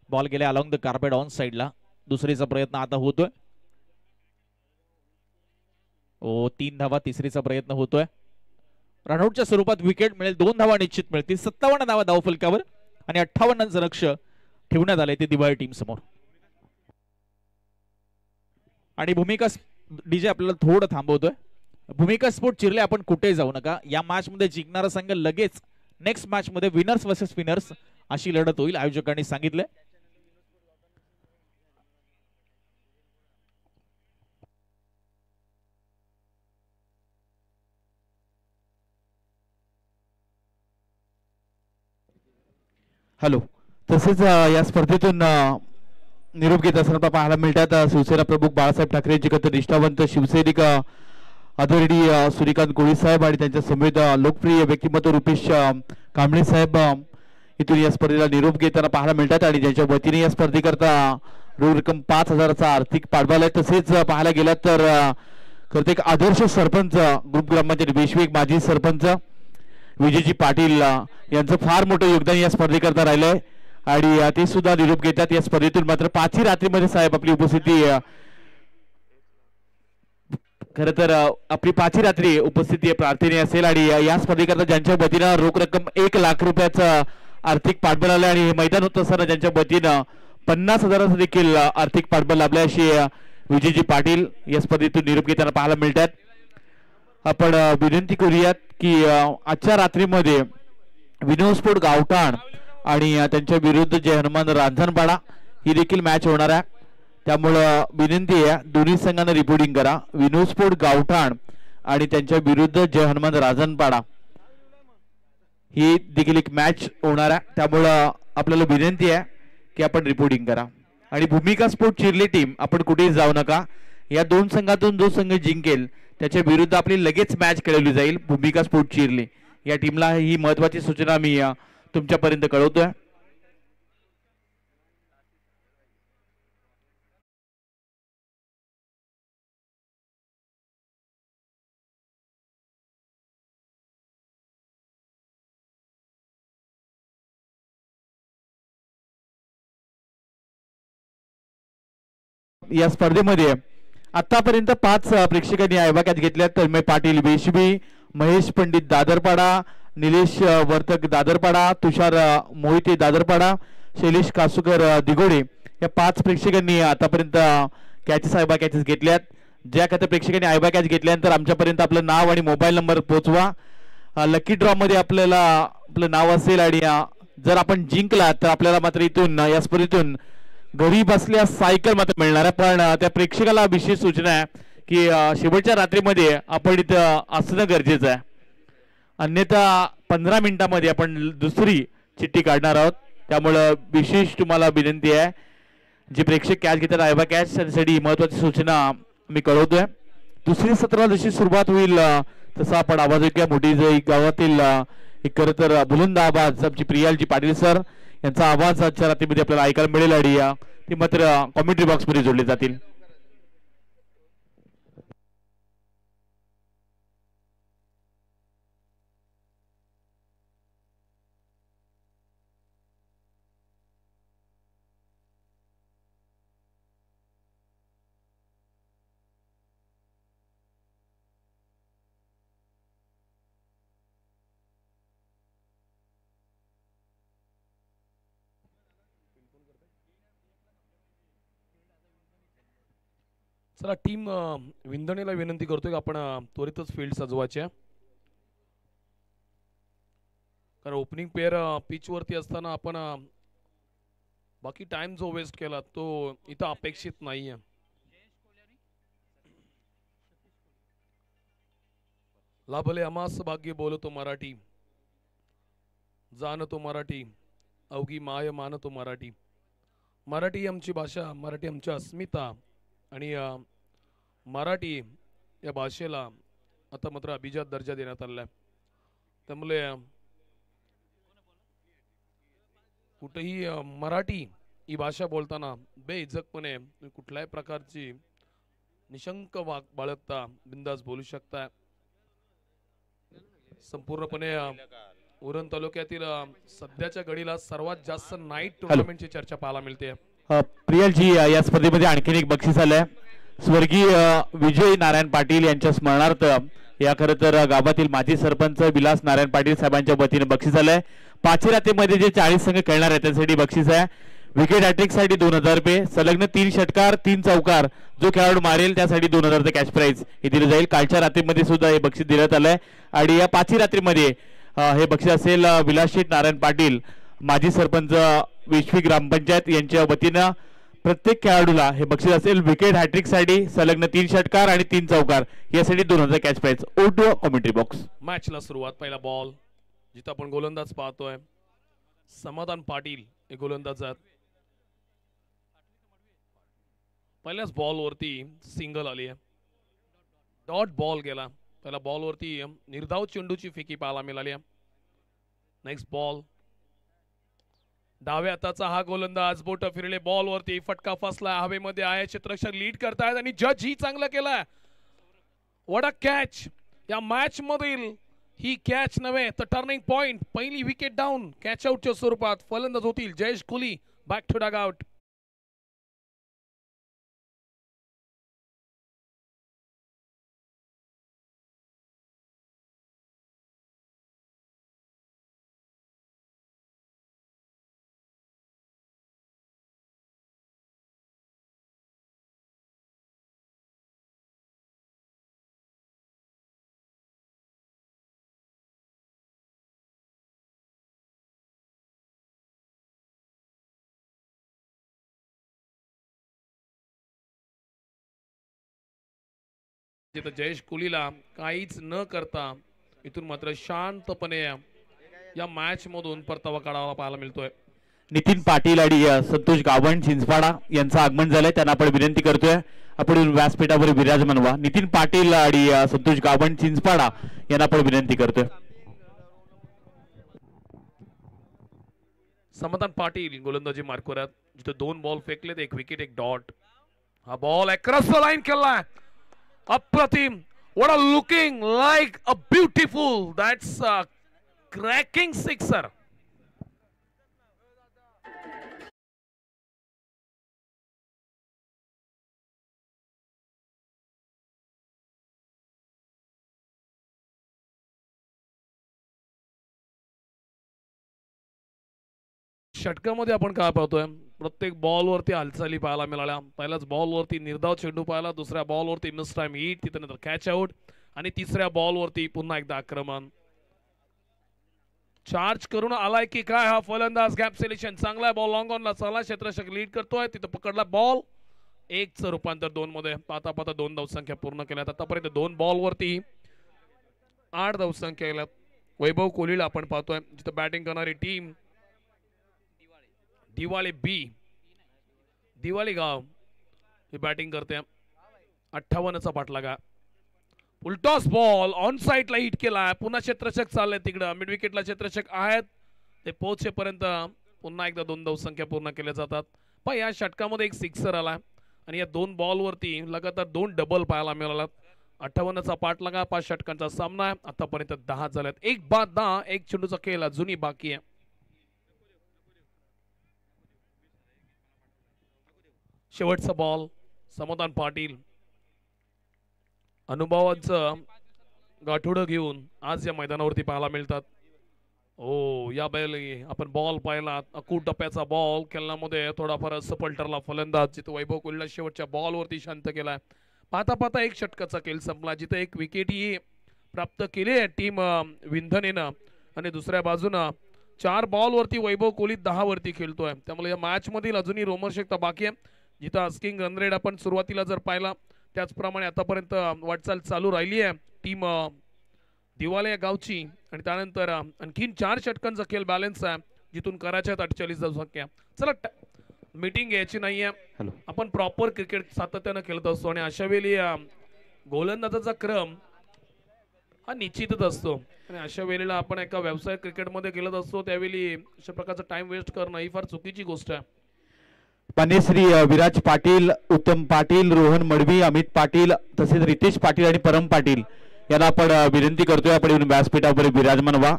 [SPEAKER 1] बॉल गेले अलॉंग द कार्पेट ऑन साइडला. दुसरीचा प्रयत्न आता होतोय. 3 धावा, तिसरीचा प्रयत्न होतोय. रनआउटच्या स्वरूपात विकेट मिळेल, 2 धावा निश्चित मिळतील. 57 धावा धावफलकावर आणि 58 रनचं लक्ष्य ठेवण्यात आले ते दिवाळी टीम समोर. आणि भूमिका डीजे आपल्याला थोडं थांबवतोय. भूमिका स्पोर्ट चिरले, आपण कुठे जाऊ नका. या मॅच मध्ये जिंकणारा संघ लगेच नेक्स्ट मॅच मध्ये विनर्स वर्सेस विनर्स अशी लढत होईल, आयोजकांनी सांगितले.
[SPEAKER 2] हॅलो. तसेच या स्पर्धेतून निरोप घेत असताना पाहायला मिळतात शिवसेना प्रमुख बाळासाहेब ठाकरे, जगत निष्ठावंत शिवसैनिक आदरणीय सूर्यकांत कोळी साहेब आणि त्यांच्या समेत लोकप्रिय व्यक्तिमत्व रुपेश कांबळे साहेब इथून या स्पर्धेला निरोप घेताना पाहायला मिळतात. आणि ज्यांच्या वतीने या स्पर्धेकरता रोख रक्कम 5,000चा आर्थिक पाठबळ आहे. तसेच पाहायला गेला तर खरं एक आदर्श सरपंच ग्रुप ग्रामपंचायत बेशवी, माजी सरपंच विजयजी पाटील यांचं फार मोठं योगदान या स्पर्धेकरता राहिलंय. आणि ते सुद्धा निरोप घेतात या स्पर्धेतून. मात्र 5ही रात्रीमध्ये साहेब आपली उपस्थिती, खर तर आपली 5ही रात्री उपस्थिती प्रार्थनीय असेल. आणि या स्पर्धेकरता ज्यांच्या वतीनं रोख रक्कम 1 लाख रुपयाचं आर्थिक पाठबळ आलं आणि हे मैदान होत असताना ज्यांच्या वतीनं 50,000चं देखील आर्थिक पाठबळ लाभले अशी विजयजी पाटील या स्पर्धेतून निरोप घेताना पाहायला मिळतात. आपण विनंती करूयात की आजच्या रात्रीमध्ये विनोद स्पोर्ट गावठाण आणि त्यांच्या विरुद्ध जय हनुमान रांजणपाडा ही देखील मॅच होणार आहे. त्यामुळं विनंती आहे दोन्ही संघांना रिपोर्टिंग करा. विनोद स्पोर्ट गावठाण आणि त्यांच्या विरुद्ध जय हनुमान रांजणपाडा ही देखील एक मॅच होणार आहे. त्यामुळं आपल्याला विनंती आहे की आपण रिपोर्टिंग करा. आणि भूमिका स्पोर्ट चिरली टीम, आपण कुठेही जाऊ नका. या 2 संघातून जो संघ जिंकेल त्याच्या विरुद्ध आपली लगेच मॅच खेळवली जाईल. भूमिका स्पोर्ट चिरली या टीमला ही महत्वाची सूचना मी तुमच्यापर्यंत कळवतोय. या स्पर्धेमध्ये आतापर्यंत 5 प्रेक्षकांनी आयबा-कॅच घेतल्या. तन्मय पाटील वेशवी, महेश पंडित दादरपाडा, निलेश वर्तक दादरपाडा, तुषार मोहिते दादरपाडा, शैलेश कासूकर दिगोडे या 5 प्रेक्षकांनी आतापर्यंत कॅचेस आयबा-कॅचेस घेतल्यात. ज्या खात्या प्रेक्षकांनी आयबा-कॅच घेतल्यानंतर आमच्यापर्यंत आपलं नाव आणि मोबाईल नंबर पोहोचवा. लकी ड्रॉ मध्ये आपल्याला आपलं नाव असेल आणि जर आपण जिंकला तर आपल्याला मात्र इथून या स्पर्धेतून घरी बसल्या सायकल मात्र मिळणार आहे. पण त्या प्रेक्षकाला विशेष सूचना आहे की शेवटच्या रात्रीमध्ये आपण इथं असणं गरजेचं आहे. अन्यथा 15 मिनिटांमध्ये आपण दुसरी चिठ्ठी काढणार आहोत. त्यामुळं विशेष तुम्हाला विनंती आहे, जे प्रेक्षक कॅच घेतात आयबा कॅच त्यासाठी महत्वाची सूचना मी कळवतोय. दुसरी सत्राला जशी सुरुवात होईल तसा आपण आवाज ऐकूया. मोठी गावातील एक खरं तर बुलंद आवाज आमची प्रियालजी पाटील सर यांचा आवाज आजच्या रात्रीमध्ये आपल्याला ऐकायला मिळेल आणि ते मात्र कॉमेंट्री बॉक्स मध्ये जोडले जातील.
[SPEAKER 3] चला टीम विंधणीला विनंती करतोय की आपण त्वरितच फील्ड सजवायचे, कारण ओपनिंग पेअर पिच वरती असताना आपण बाकी टाइम जो वेस्ट केला तो इथं अपेक्षित नाहीये. लाभले अमास भाग्य बोलतो मराठी, जाणतो मराठी, अवघी माय मानतो मराठी. मराठी आमची भाषा, मराठी आमची अस्मिता आणि मराठी या भाषेला आता मात्र अभिजात दर्जा देण्यात आलेला आहे. त्यामुळे कुठेही मराठी ही भाषा बोलताना बेइज्जतपणे कुठल्याही प्रकारची निशंक बाळगता बिंदास बोलू शकता. संपूर्णपणे उरण तालुक्यातील सध्याच्या घडीला सर्वात जास्त नाईट टुर्नामेंटची चर्चा पाहायला मिळते.
[SPEAKER 2] प्रियलजी या स्पर्धेमध्ये आणखीन एक बक्षीस आलंय. स्वर्गीय विजय नारायण पाटील यांच्या स्मरणार्थ या खरं तर गावातील माजी सरपंच विलास नारायण पाटील साहेबांच्या वतीने बक्षीस आलंय. पाचेरातेमध्ये जे 40 संघ खेळणार आहेत त्यासाठी बक्षीस आहे. विकेट हॅट्रिक साठी 2000 रुपये, सलग्न 3 षटकार 3 चौकार जो खेळाडू मारेल त्यासाठी 2000 कॅश प्राइज हे दिलं जाईल. कालच्या रात्रीमध्ये सुद्धा हे बक्षीस देण्यात आलंय आणि या पाचही रात्रीमध्ये हे बक्षीस असेल विलासशेठ नारायण पाटील माजी सरपंच वेशवी ग्रामपंचायत यांच्या वतीनं प्रत्येक खेळाडूला हे बक्षीस असेल. विकेट हॅट्रिक साठी सलग्न 3 षटकार आणि 3 चौकार यासाठी 2000 कॅश प्राइज. ओ टू कॉमेंट्री बॉक्स.
[SPEAKER 3] मॅचला सुरुवात. पहिला बॉल जिथं आपण गोलंदाज पाहतोय समाधान पाटील हे गोलंदाज आहेत. पहिल्याच बॉल वरती सिंगल आली आहे. डॉट बॉल गेला. पहिल्या बॉल वरती निर्धाव चेंडूची फेकी पाहायला मिळाली. नेक्स्ट बॉल डाव्या हाताचा हा गोलंदाज बोट फिरले बॉल वरती फटका फसला हवेमध्ये आहे. क्षेत्ररक्षक लीड करतायत आणि जज ही चांगला केलाय. What a catch. या मॅच मधील ही कॅच नव्हे तर टर्निंग पॉइंट. पहिली विकेट डाऊन कॅच आउटच्या स्वरूपात फलंदाज होतील Jayesh Kohli. Back to dugout. जिथं जयेश कोहलीला काहीच न करता इथून मात्र शांतपणे या मॅच मधून परतावा काढावा पाहायला मिळतोय.
[SPEAKER 2] नितीन पाटील आणि संतोष गावण चिंचपाडा यांचं आगमन झालंय. त्यांना आपण विनंती करतोय आपण व्यासपीठावर विराजमान व्हा. नितीन पाटील आणि संतोष गावण चिंचपाडा यांना आपण विनंती करतोय.
[SPEAKER 3] समाधान पाटील गोलंदाजी मार्कवर आहेत. जिथे 2 बॉल फेकलेत 1 विकेट 1 डॉट. हा बॉल अक्रॉस द लाईन केलाय. अप्रतिम. What a looking like a beautiful that's a cracking sixer. षटकामध्ये आपण काय पाहतोय प्रत्येक बॉल वरती हालचाली पाहायला मिळाल्या. पहिल्याच बॉल वरती निर्धाव चेंडू पाहिला. दुसऱ्या बॉल वरती मिस टाइम हिट. तिथे नंतर कॅच आउट आणि तिसऱ्या बॉल वरती पुन्हा एकदा आक्रमण. चार्ज करून आलाय की काय हा फलंदाज. गॅप सिलेक्शन चांगला बॉल लॉंग ऑनला चांगला क्षेत्ररक्षक लीड करतोय. तिथे पकडला बॉल. 1 चं रूपांतर 2 मध्ये. पाहता पाहता 2 धावसंख्या पूर्ण केल्यात. आतापर्यंत 2 बॉल वरती 8 धावसंख्या केल्यात. वैभव कोहलीला आपण पाहतोय जिथे बॅटिंग करणारी टीम दिवाळे बी दिवाळी गाव ही बॅटिंग करते. 58चा पाठलागा. उलटॉस बॉल ऑन साइडला हिट केला. पुन्हा क्षेत्ररक्षक चालले तिकडे. मिड विकेटला क्षेत्ररक्षक आहेत ते पोहोचेपर्यंत पुन्हा एकदा 2 धावसंख्या पूर्ण केल्या जातात. पण या षटकामध्ये 1 सिक्सर आला आणि या 2 बॉल वरती लगातार 2 डबल पाहायला मिळाला. 58चा पाठलागा 5 षटकांचा सामना. आतापर्यंत 10 झाल्यात. 1 बाद 10. 1 चेंडूचा खेळ अजूनही बाकी आहे. शेवटचा बॉल. समाधान पाटील अनुभवाचं गाठोडं घेऊन आज या मैदानावरती पाहायला मिळतात. ओ या बैल आपण बॉल पाहिला. अकूट टप्प्याचा बॉल खेळण्यामध्ये थोडाफार सपल्टरला फलंदाज. जिथे वैभव कोहलीला शेवटच्या बॉल वरती शांत केलाय. पाहता पाहता 1 षटकाचा खेळ संपला. जिथे 1 विकेटही प्राप्त केली आहे टीम विंधनेनं आणि दुसऱ्या बाजूनं 4 बॉल वरती वैभव कोहली 10 वरती खेळतोय. त्यामुळे या मॅच मधील अजूनही रोमहर्षकता बाकी आहे. जिथं आस्किंग रन रेट आपण सुरुवातीला जर पाहिला त्याचप्रमाणे आतापर्यंत वाटचाल चालू राहिली आहे टीम दिवाळे या गावची. आणि त्यानंतर आणखीन 4 षटकांचा खेळ बॅलन्स आहे जिथून करायच्या 48 धावसंख्या. चला मीटिंग घ्यायची नाहीये. आपण प्रॉपर क्रिकेट सातत्यानं खेळत असतो आणि अशा वेळी गोलंदाजाचा क्रम हा निश्चितच असतो आणि अशा वेळेला आपण एका व्यावसायिक क्रिकेटमध्ये खेळत असतो त्यावेळी अशा प्रकारचा टाइम वेस्ट करणं ही फार चुकीची गोष्ट आहे.
[SPEAKER 2] मान्य श्री विराज पाटील, उत्तम पाटील, रोहन मडवी, अमित पाटील तसेच रितेश पाटील आणि परम पाटील यांना आपण विनंती करतोय आपण येऊन व्यासपीठावर विराजमान व्हा.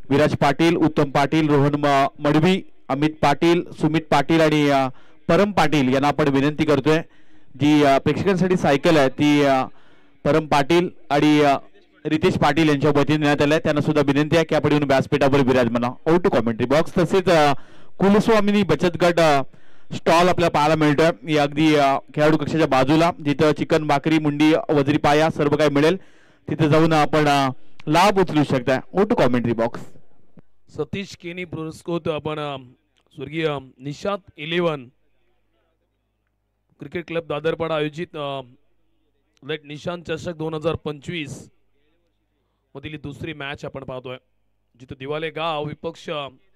[SPEAKER 2] विराज पाटील, उत्तम पाटील, रोहन मडवी, अमित पाटील, सुमित पाटील आणि परम पाटील यांना आपण विनंती करतोय. जी प्रेक्षकांसाठी सायकल आहे ती परम पाटील आणि रितेश पाटील यांच्या वतीने देण्यात आल्या. त्यांना सुद्धा विनंती आहे की आपण येऊन व्यासपीठावर विराजमान व्हा. Out to commentary box. तसेच कुलस्वामिनी बचत गट स्टॉल आपल्याला पाहायला मिळतोय या अगदी खेळाडू कक्षाच्या बाजूला, जिथं चिकन, भाकरी, मुंडी, वजरी पाया सर्व काही मिळेल. तिथे जाऊन आपण लाभ उचलू शकता. Out to commentary box.
[SPEAKER 3] Satish Keni पुरस्कृत आपण स्वर्गीय निशांत 11 क्रिकेट क्लब दादरपाडा आयोजित लेट निशांत चषक 2025 मधील दुसरी मॅच आपण पाहतोय, जिथे दिवाले गाव विपक्ष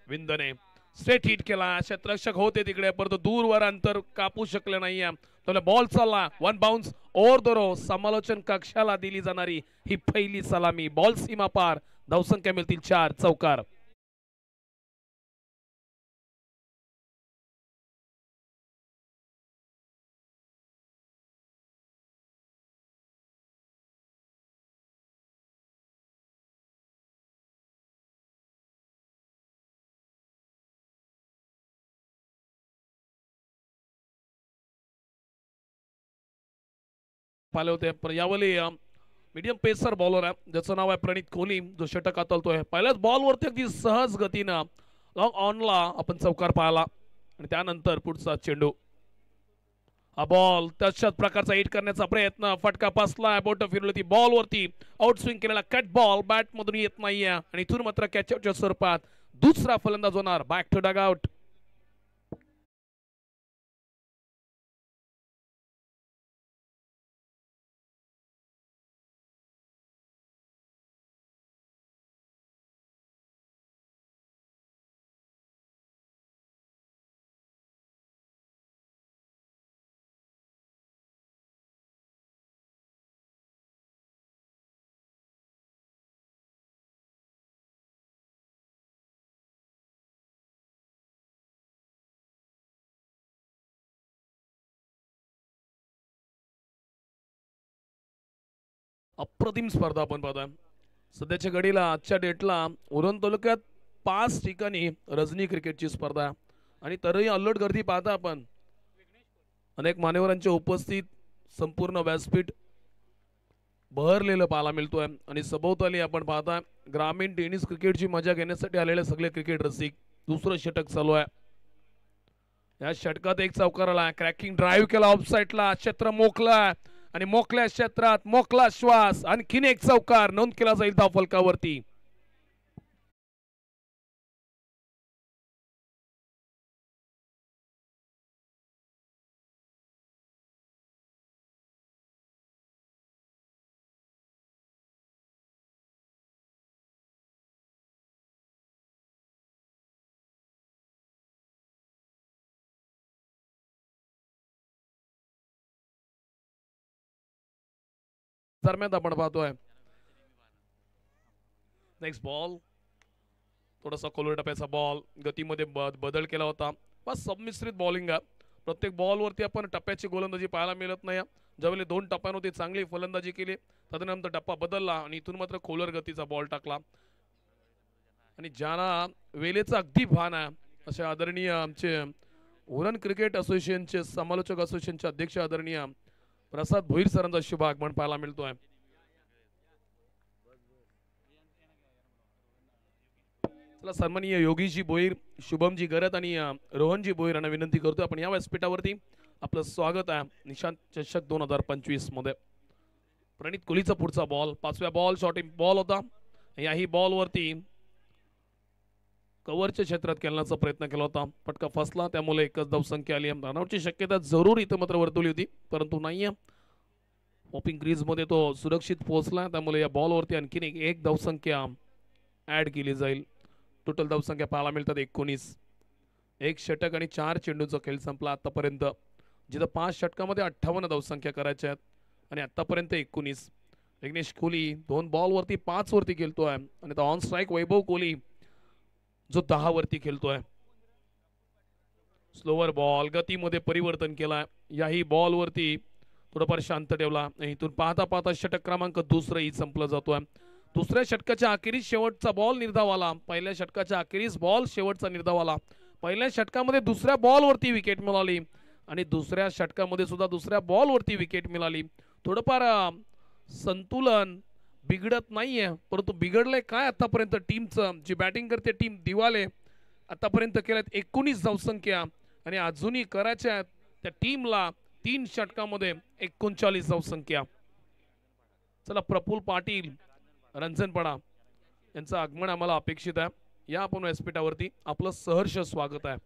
[SPEAKER 3] विंदने स्ट्रेट हिट केला. क्षेत्ररक्षक होते तिकडे, परंतु दूरवर अंतर कापू शकले नाही. त्याला बॉल चालला, one bounce over the rope. समालोचन कक्षाला दिली जाणारी ही पहिली सलामी. बॉल सीमा पार, धावसंख्या मिळतील 4. चौकार. पाहिले होते पण यावेळी मीडियम पेसर बॉलर आहे ज्याचं नाव आहे प्रणित कोहली, जो षटक हाताळतोय. पहिल्याच बॉलवरती अगदी सहज गतीनं लॉंग ऑनला आपण चौकार पाहिला आणि त्यानंतर पुढचा चेंडू. हा बॉल तशाच प्रकारचा हिट करण्याचा प्रयत्न, फटका पासला, बोट फिरवली ती बॉलवरती. आउट स्विंग केलेला कट बॉल बॅट मधून येत नाहीये आणि इथून मात्र कॅचआउटच्या स्वरूपात दुसरा फलंदाज होणार. Back to dugout. अप्रतिम स्पर्धा आपण पाहतोय सध्याच्या घडीला. आजच्या डेटला उरण तालुक्यात 5 ठिकाणी रजनी क्रिकेटची स्पर्धा आणि तरीही अल्लड गर्दी पाहता आपण. अनेक मान्यवरांच्या उपस्थित संपूर्ण व्यासपीठ बहरलेलं पाहायला मिळतोय आणि सभोवताली आपण पाहता ग्रामीण टेनिस क्रिकेटची मजा घेण्यासाठी आलेले सगळे क्रिकेट रसिक. दुसरं षटक चालू आहे. या षटकात एक चौकार आला, क्रॅकिंग ड्राईव्ह केला ऑफ साईडला, क्षेत्र मोकला आणि मोकल्या क्षेत्रात मोकला श्वास. आणखीन एक चौकार नोंद केला जाईल धाव फलकावरती. दरम्यान आपण पाहतोय नेक्स्ट बॉल, थोडासा कोलर टप्प्याचा बॉल, गतीमध्ये बदल केला होता. बस सबमिश्रित बॉलिंग आहे. प्रत्येक बॉलवरती आपण टप्प्याची गोलंदाजी पाहायला मिळत नाही. ज्यावेळी 2 टप्प्यांवरती चांगली फलंदाजी केली, तदनंतर टप्पा बदलला आणि इथून मात्र खोलर गतीचा बॉल टाकला. आणि ज्यांना वेळेचा अगदी भान आहे असे आदरणीय आमचे उरण क्रिकेट असोसिएशनचे समालोचक असोसिएशनचे अध्यक्ष आदरणीय प्रसाद भोईर सरांचा शुभ आगमन पाहायला मिळतोय. चला सन्माननीय योगीजी भोईर, शुभमजी गरत आणि रोहनजी भोईर यांना विनंती करतोय आपण या व्यासपीठावरती आपलं स्वागत आहे निशांत चषक 2025 मध्ये. प्रणित कोहलीचा पुढचा बॉल, 5व्या बॉल शॉटिंग बॉल होता. याही बॉलवरती कव्हरच्या क्षेत्रात खेळण्याचा प्रयत्न केला होता, फटका फसला, त्यामुळे एकच धावसंख्या आली. रनआउटची शक्यता जरूर इथं मात्र वर्तवली होती परंतु नाहीये. ओपिंग क्रीज मध्ये तो सुरक्षित पोहोचला, त्यामुळे या बॉलवरती आणखीन एक धावसंख्या ऍड केली जाईल. टोटल धावसंख्या पाहायला मिळतात 19. 1 षटक आणि 4 चेंडूचा खेळ संपला आतापर्यंत, जिथं 5 षटकामध्ये 58 धावसंख्या करायच्या आहेत आणि आतापर्यंत 19. विघ्नेश कोहली 2 बॉलवरती 5 वरती खेळतोय आणि ऑन स्ट्राईक वैभव कोहली जो 10 वरती खेळतोय. स्लोवर बॉल गतीमध्ये परिवर्तन केला याही बॉलवरती थोडंफार शांत ठेवला. इथून पाहता पाहता षटक क्रमांक दुसरंही संपलं जातोय. दुसऱ्या षटकाच्या अखेरीस शेवटचा बॉल निर्धावाला. पहिल्या षटकाच्या अखेरीस बॉल शेवटचा निर्धावाला. पहिल्या षटकामध्ये दुसऱ्या बॉलवरती विकेट मिळाली आणि दुसऱ्या षटकामध्ये सुद्धा दुसऱ्या बॉलवरती विकेट मिळाली. थोडंफार संतुलन बिघडत नाहीये, परंतु बिघडलंय काय आतापर्यंत टीमचं. जी बॅटिंग करते टीम दिवाले आतापर्यंत केल्यात 19 धावसंख्या आणि अजूनही करायच्या त्या टीमला 3 षटकामध्ये 39 धावसंख्या. चला प्रफुल्ल पाटील रंजनपाडा यांचं आगमन आम्हाला अपेक्षित आहे. या आपण व्यासपीठावरती आपलं सहर्ष स्वागत आहे.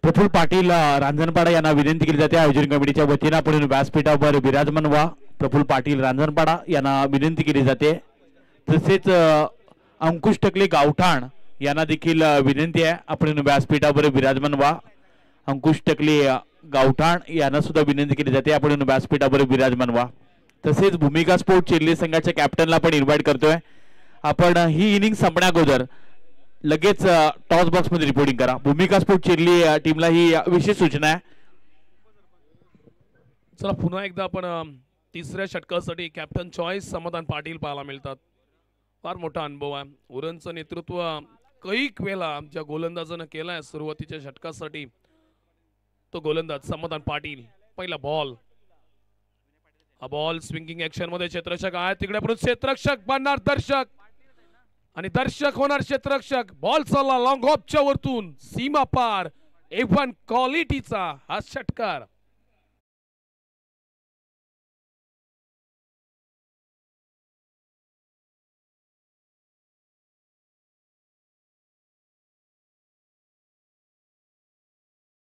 [SPEAKER 2] प्रफुल्ल पाटील रांजणपाडा यांना विनंती केली जाते आयोजन कमिटीच्या वतीने आपण व्यासपीठावर विराजमान व्हा. प्रफुल्ल पाटील रांजणपाडा यांना विनंती केली जाते. तसेच अंकुश टकले गावठाण यांना देखील विनंती आहे आपण व्यासपीठावर विराजमान व्हा. अंकुश टकले गावठाण यांना सुद्धा विनंती केली जाते आपण व्यासपीठावर विराजमान व्हा. तसेच भूमिका स्पोर्ट चिरले संघाच्या कॅप्टनला पण इन्व्हाइट करतोय. आपण ही इनिंग संपण्या अगोदर लगेच टॉस बॉक्स मध्ये रिपोर्टिंग करा. भूमिका स्पोर्ट चिरली टीमला ही विशेष सूचना आहे.
[SPEAKER 3] चला पुन्हा एकदा आपण तिसऱ्या षटकासाठी कॅप्टन चॉईस समाधान पाटील पाहायला मिळतात. फार मोठा अनुभव आहे. उरणचं नेतृत्व कैक वेळा ज्या गोलंदाजानं केलाय सुरुवातीच्या षटकासाठी तो गोलंदाज समाधान पाटील. पहिला बॉल, हा बॉल स्विंगिंग ऍक्शन मध्ये क्षेत्ररक्षक आहे तिकडे, परंतु क्षेत्ररक्षक बनणार दर्शक आणि दर्शक होणार क्षेत्ररक्षक. बॉल चालला लॉंग ऑफच्या वरतून सीमा पार. A1 क्वालिटीचा हा षटकार.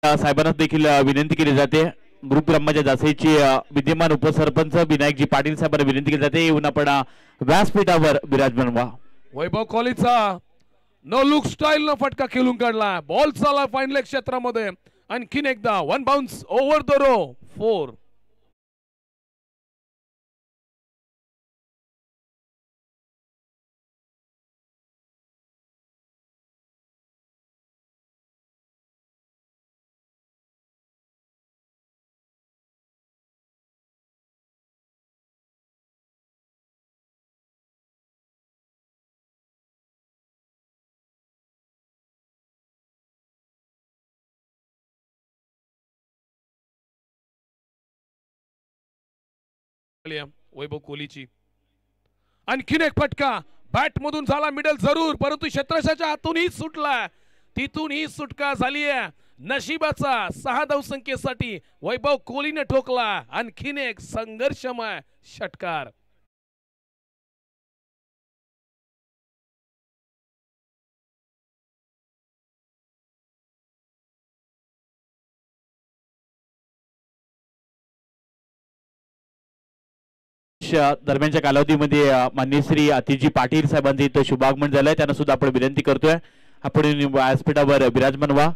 [SPEAKER 2] साहेबांना देखील विनंती केली जाते. ग्रुप ब्रह्माच्या जासेची विद्यमान उपसरपंच विनायकजी पाटील साहेबांना विनंती केली जाते येऊन आपण व्यासपीठावर विराजमान व्हा.
[SPEAKER 3] वैभव कोहलीचा नो लुक स्टाईल न फटका खेळून काढला. बॉल चालला फाईन लेग क्षेत्रामध्ये. आणखीन एकदा 1 बाउन्स ओव्हर द रो 4. वैभव कोहलीची आणखीन एक फटका बॅट मधून झाला मिडल जरूर, परंतु क्षेत्ररक्षकाच्या हातूनही सुटला. तिथूनही सुटका झाली आहे. नशिबाचा 6 धावसंख्येसाठी वैभव कोहलीने ठोकला. आणखीन एक संघर्षमय षटकार.
[SPEAKER 2] दरम्यानच्या कालावधीमध्ये माननीय श्री आतिजी पाटील साहेबांचं इथं शुभागमन झालंय. त्यांना सुद्धा आपण विनंती करतोय आपण व्यासपीठावर विराजमान व्हा.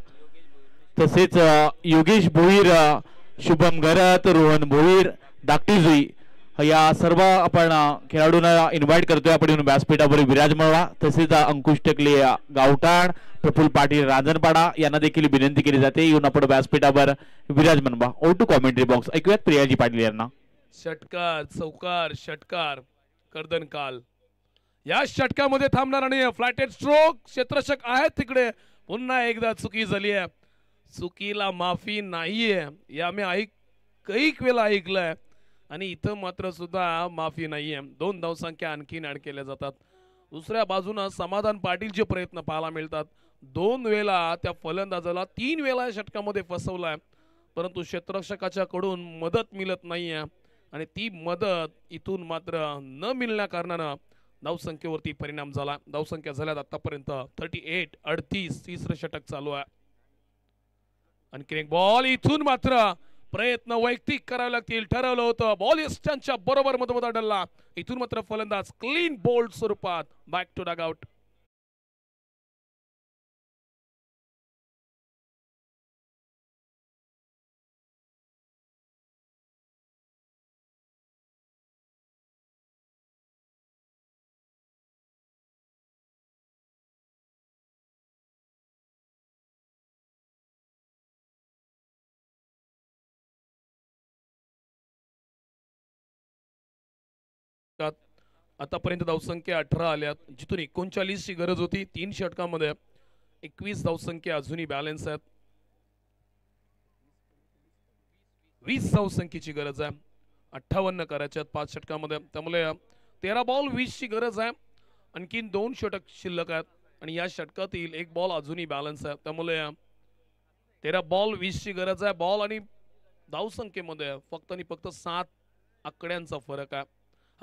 [SPEAKER 2] तसेच योगेश भोईर, शुभम गरत, रोहन भोईर, धाकटी जुई या सर्व आपण खेळाडूंना इन्व्हाइट करतोय आपण व्यासपीठावर विराजमान व्हा. तसेच अंकुश टकले गावठाण, प्रफुल्ल पाटील रांजणपाडा यांना देखील विनंती केली जाते येऊन आपण व्यासपीठावर विराजमान व्हा. ओ टू कॉमेंट्री बॉक्स ऐकूयात प्रियाजी पाटील यांना.
[SPEAKER 3] षटकार चौकार षटकार कर्दनकाल. या षटकामध्ये थांबणार आणि फ्लॅटेड स्ट्रोक. क्षेत्ररक्षक आहेत तिकडे. पुन्हा एकदा चुकी झाली आहे. चुकीला माफी नाहीये हे आम्ही कैक वेळा ऐकलंय आणि इथं मात्र सुद्धा माफी नाहीये. 2 धावसंख्या आणखीन ऍड केल्या जातात. दुसऱ्या बाजूने समाधान पाटीलचे प्रयत्न पाहायला मिळतात. 2 वेळा त्या फलंदाजाला 3 वेळा षटकामध्ये फसवलाय, परंतु क्षेत्ररक्षकाच्या कडून मदत मिळत नाहीये आणि ती मदत इथून मात्र न मिळण्या कारणानं धावसंख्येवरती परिणाम झाला. धावसंख्या झाल्यात आतापर्यंत 38. 38 तिसरं षटक चालू आहे. आणखी एक बॉल. इथून मात्र प्रयत्न वैयक्तिक करावे लागतील ठरवलं होतं. बॉल यस्टनच्या बरोबर मधोमध डल्ला. इथून मात्र फलंदाज क्लीन बोल्ड स्वरूपात बॅक टू डगआउट. आतापर्यंत धावसंख्या 18 आल्यात, जिथून 39 ची गरज होती. 3 षटकामध्ये 21 धावसंख्या अजूनही बॅलन्स आहेत. 20 धावसंख्येची गरज आहे. 58 करायच्या 5 षटकामध्ये. त्यामुळे 13 बॉल 20 ची गरज आहे. आणखीन 2 षटक शिल्लक आहेत आणि या षटकातील 1 बॉल अजूनही बॅलन्स आहे. त्यामुळे 13 बॉल 20 ची गरज आहे. बॉल आणि धावसंख्येमध्ये फक्त आणि फक्त 7 आकड्यांचा फरक आहे.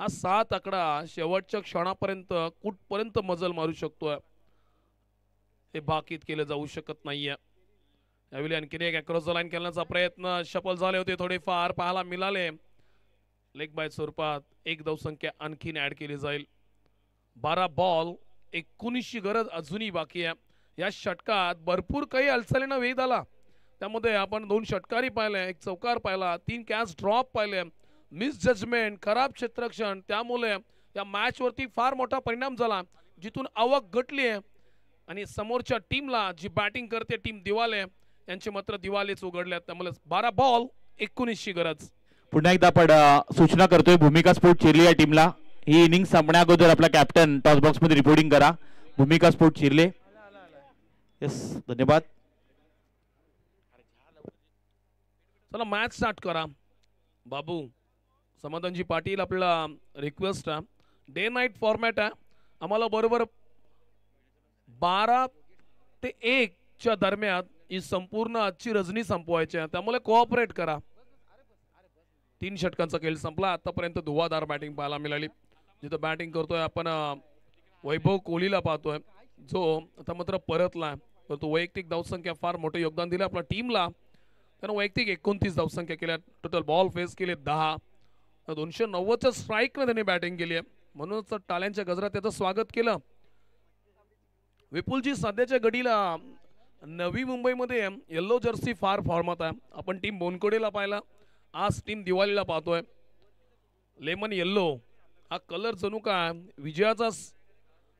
[SPEAKER 3] हा 7 आकडा शेवटच्या क्षणापर्यंत कुठपर्यंत मजल मारू शकतोय हे बाकीत केलं जाऊ शकत नाहीये. यावेळी आणखीन एक अक्रॉस द लाईन खेळण्याचा प्रयत्न सफल झाले होते, थोडेफार पाहायला मिळाले. लेग बाय स्वरूपात 1 धावसंख्या आणखीन ऍड केली जाईल. 12 बॉल 19 ची गरज अजूनही बाकी आहे. या षटकात भरपूर काही हालचालींना वेग आला. त्यामध्ये आपण 2 षटकारी पाहिले, 1 चौकार पाहिला, 3 कॅच ड्रॉप पाहिले, मिस जजमेंट, खराब क्षेत्ररक्षण. त्यामुळे या मॅच वरती फार मोठा परिणाम झाला, जिथून आवक घटली आहे आणि समोरच्या टीमला जी बॅटिंग करते टीम दिवाले यांचे मात्र दिवालेच उघडले. त्यामुळे 12 बॉल 19 ची गरज.
[SPEAKER 2] पुन्हा एकदा आपण सूचना करतोय भूमिका स्पोर्ट चिर्ले या टीमला, ही इनिंग संपण्या अगोदर आपला कॅप्टन टॉस बॉक्स मध्ये रिपोर्टिंग करा. भूमिका स्पोर्ट चिर्ले. यस, धन्यवाद.
[SPEAKER 3] चला मॅच स्टार्ट करा. बाबू समाधानजी पाटील, आपल्याला रिक्वेस्ट आहे, डे नाईट फॉर्मॅट आहे. आम्हाला बरोबर 12 ते 1 च्या दरम्यान ही संपूर्ण आजची रजनी संपवायची आहे. त्यामुळे कोऑपरेट करा. 3 षटकांचा खेळ संपला. आतापर्यंत धुवाधार बॅटिंग पाहायला मिळाली. जिथं बॅटिंग करतोय आपण वैभव कोहलीला पाहतोय, जो आता मात्र परतला. तो वैयक्तिक धावसंख्या फार मोठं योगदान दिलं आपल्या टीमला. त्यानं वैयक्तिक 29 धावसंख्या केल्या. टोटल बॉल फेस केले 10. 290च्या स्ट्राईकने त्याने बॅटिंग केली आहे. म्हणूनच टाळ्यांच्या गजरात त्याचं स्वागत केलं. विपुलजी सध्याच्या घडीला नवी मुंबईमध्ये येल्लो जर्सी फार फॉर्मात आहे. आपण टीम बोनकोडेला पाहिला, आज टीम दिवाळीला पाहतोय. लेमन येल्लो हा कलर जणू काय विजयाचा,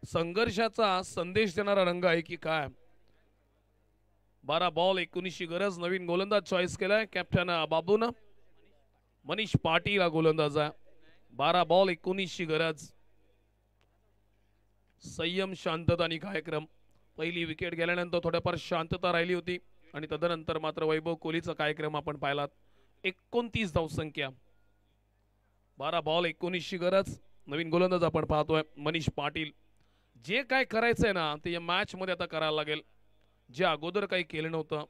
[SPEAKER 3] संघर्षाचा संदेश देणारा रंग आहे की काय. 12 बॉल 19 ची गरज. नवीन गोलंदाज चॉईस केलाय कॅप्टन बाबून. मनीष पाटील हा गोलंदाज आहे. 12 बॉल 19 ची गरज. संयम, शांतता आणि कार्यक्रम. पहिली विकेट गेल्यानंतर थोड्याफार शांतता राहिली होती आणि तदनंतर मात्र वैभव कोहलीचा कार्यक्रम आपण पाहिलात. 29 धावसंख्या. 12 बॉल 19 ची गरज. नवीन गोलंदाज आपण पाहतोय मनीष पाटील. जे काय करायचंय ना ते या मॅच मध्ये आता करायला लागेल, जे अगोदर काही केलं नव्हतं.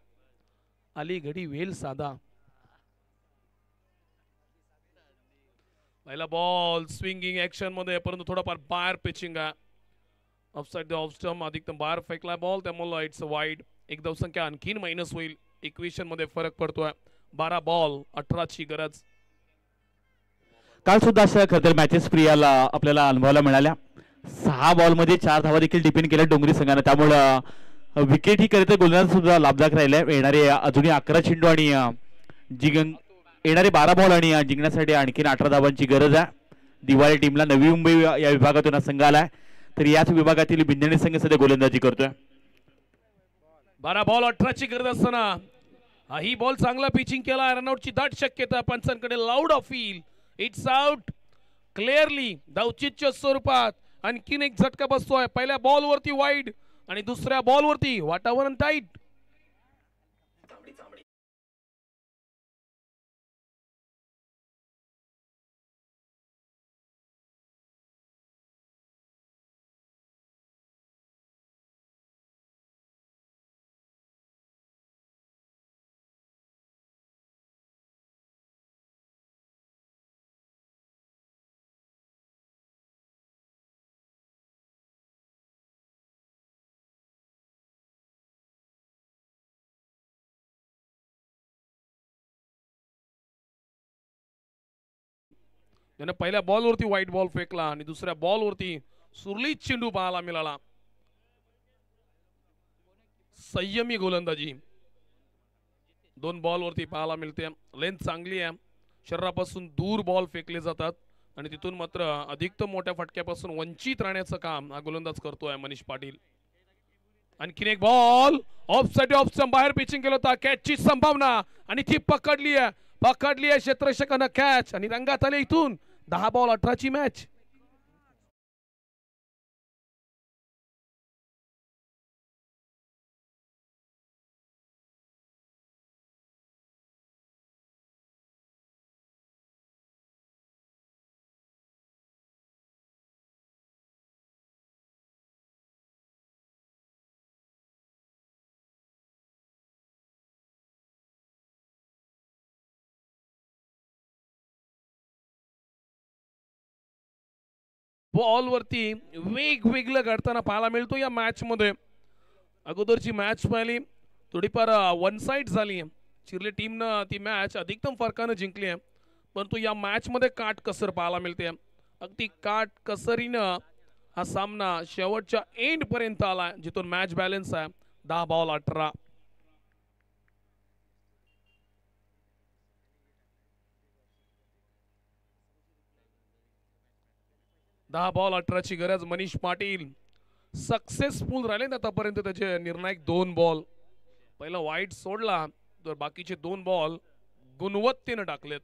[SPEAKER 3] आली घडी वेल साधा. पहिला बॉल स्विंगिंग ऍक्शन मध्ये, परंतु थोडाफार बाहेर पिचिंग आहे. ऑफसाइड द ऑफ स्टंप, अधिकतम बाहेर फेकला बॉल, त्यामुळे इट्स वाईड. 1 धावसंख्या आणखीन मायनस होईल. इक्वेशन मध्ये फरक पडतोय. 12 बॉल 18 ची गरज.
[SPEAKER 2] काल सुद्धा अशा खतर मॅचेस प्रियाला आपल्याला अनुभवायला मिळाल्या. 6 बॉल मध्ये 4 धावा देखील डिपेंड केल्या डोंगरी संघाने. त्यामुळे विकेट ही करत गोलंदाज सुद्धा लाभदायक राहिले. येणारे अजूनही 11 चेंडू आणि येणारे 12 बॉल आणि जिंकण्यासाठी आणखीन 18 धावांची गरज आहे. दिवाळी टीमला नवी मुंबई या विभागातून हा संघ आलाय, तर याच विभागातील बिंदणी संघ सध्या गोलंदाजी करतोय.
[SPEAKER 3] 12 बॉल 18 ची गरज असताना ही बॉल चांगला पिचिंग केला. रनआउटची दाट शक्यता पंचांकडे. Loud appeal, it's out clearly धावचीतच्या स्वरूपात. आणखीन एक झटका बसतोय. पहिल्या बॉल वरती वाईड आणि दुसऱ्या बॉल वरती वातावरण टाईट. त्याने पहिल्या बॉलवरती व्हाईट बॉल फेकला आणि दुसऱ्या बॉलवरती सुरलीत चेंडू पाहायला मिळाला. संयमी गोलंदाजी 2 बॉलवरती पाहायला मिळते. लेंथ चांगली आहे. शरीरापासून दूर बॉल फेकले जातात आणि तिथून मात्र अधिकतम मोठ्या फटक्यापासून वंचित राहण्याचं काम हा गोलंदाज करतोय मनीष पाटील. आणखीन एक ball of side off stump, बाहेर पिचिंग केलं होता. कॅचची संभावना आणि ती पकडली आहे क्षेत्ररक्षकानं कॅच आणि रंगात आले. इथून 10 बॉल 18 ची मॅच. बॉल वरती वेगवेगळं घडताना पाहायला मिळतो या मॅच मध्ये. अगोदरची मॅच पाहिली थोडीफार वन साइड झाली. चिर्ले टीमनं ती मॅच अधिकतम फरकानं जिंकली आहे, परंतु या मॅच मध्ये काटकसर पाहायला मिळते. अगदी काटकसरीनं हा सामना शेवटच्या एंड पर्यंत आला, जिथून मॅच बॅलन्स आहे 10 बॉल 18. 10 बॉल 18ची गरज. मनीष पाटील सक्सेसफुल राहिले आतापर्यंत. त्याचे निर्णायक 2 बॉल. पहिला वाईट सोडला तर बाकीचे 2 बॉल गुणवत्तेने टाकलेत.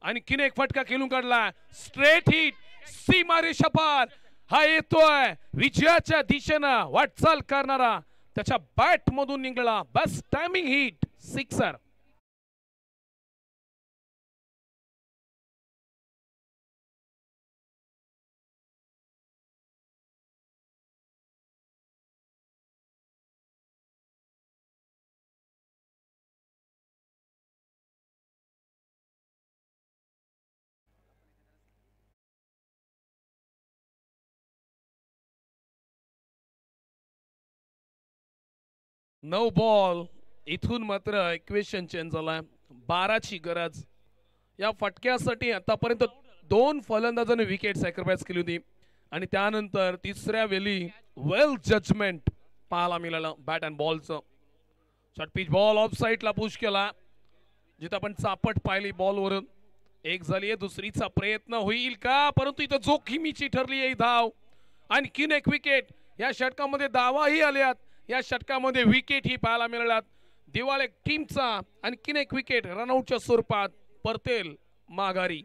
[SPEAKER 3] आणखीन एक फटका खेळून काढला. स्ट्रेट हिट सीमारेषा पार. हा येतोय विजयाच्या दिशेनं वाटचाल करणारा. त्याच्या बॅट मधून निघाला बेस्ट टायमिंग हिट सिक्सर. नऊ बॉल. इथून मात्र इक्वेशन चेंज झालाय. 12ची गरज. या फटक्यासाठी आतापर्यंत 2 फलंदाजांनी विकेट सॅक्रिफाइस केली होती आणि त्यानंतर तिसऱ्या वेळी वेल जजमेंट पाहायला मिळालं बॅट अँड बॉलचं. शॉर्ट पिच बॉल ऑफ साइडला पुश केला, जिथं आपण चापट पाहिली बॉलवरून. एक झाली, दुसरीचा प्रयत्न होईल का, परंतु इथं जोखमीची ठरली आहे धाव. आणखीन एक विकेट. या षटकामध्ये धावाही आल्यात, या षटकामध्ये विकेट ही पाहायला मिळाल्यात. दिवाळे टीमचा आणखीन एक विकेट रनआउटच्या स्वरूपात परतेल माघारी.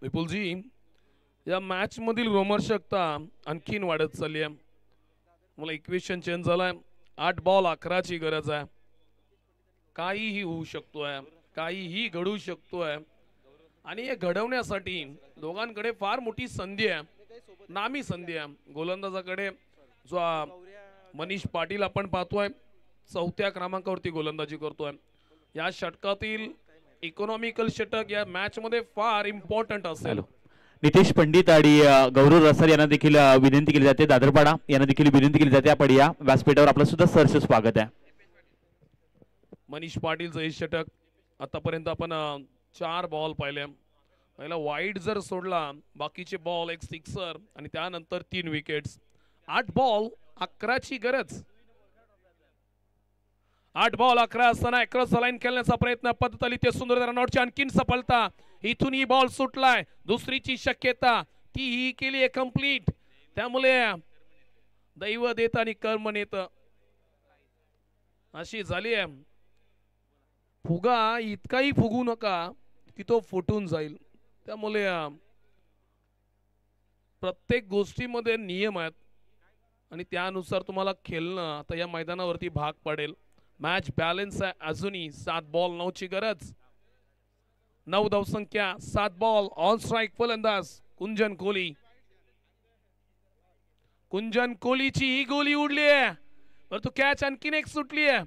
[SPEAKER 3] विपुलजी, या मॅच मधील रोमर्षकता आणखीन वाढत चालली आहे. मला इक्वेशन चेंज झालाय. 8 बॉल 11ची गरज आहे. काहीही होऊ शकतोय, काहीही घडू शकतोय आणि हे घडवण्यासाठी दोघांकडे फार मोठी संधी आहे, नामी संधी आहे. गोलंदाजाकडे जो मनीष पाटील आपण पाहतोय 4थ्या क्रमांकावरती गोलंदाजी करतोय. या षटकातील इकॉनॉमिकल षटक या मॅच मध्ये फार इम्पॉर्टंट असेल.
[SPEAKER 2] नितेश पंडित आणि गौरव रसाल यांना देखील विनंती केली जाते. दादरपाडा यांना देखील विनंती केली जाते. आपण या व्यासपीठावर आपलं सुद्धा सहर्ष स्वागत आहे.
[SPEAKER 3] मनीष पाटीलचं हे षटक. आतापर्यंत आपण 4 बॉल पाहिले. पहिला वाईड जर सोडला, बाकीचे बॉल एक सिक्सर आणि त्यानंतर 3 विकेट्स. 8 बॉल 11ची गरज. 8 बॉल 11 असताना क्रॉस लाईन खेळण्याचा प्रयत्न पद्धत आली, ते सुंदर रनआउटची आणखीन सफलता. इथून ही बॉल सुटलाय, दुसरीची शक्यता तीही केली कंप्लीट. त्यामुळे दैव देत आणि कर्म नेत अशी झाली आहे. फुगा इतकाही फुगू नका की तो फुटून जाईल. त्यामुळे प्रत्येक गोष्टीमध्ये नियम आहेत आणि त्यानुसार तुम्हाला खेळणं आता या मैदानावरती भाग पडेल. मॅच बॅलन्स आहे अजूनही. 7 बॉल 9ची गरज. 9 धावसंख्या, 7 बॉल. ऑन स्ट्राइक फलंदाज कुंजन कोहली. कुंजन कोहलीची ही गोली उडली आहे, परंतु कॅच आणखीन एक सुटली आहे.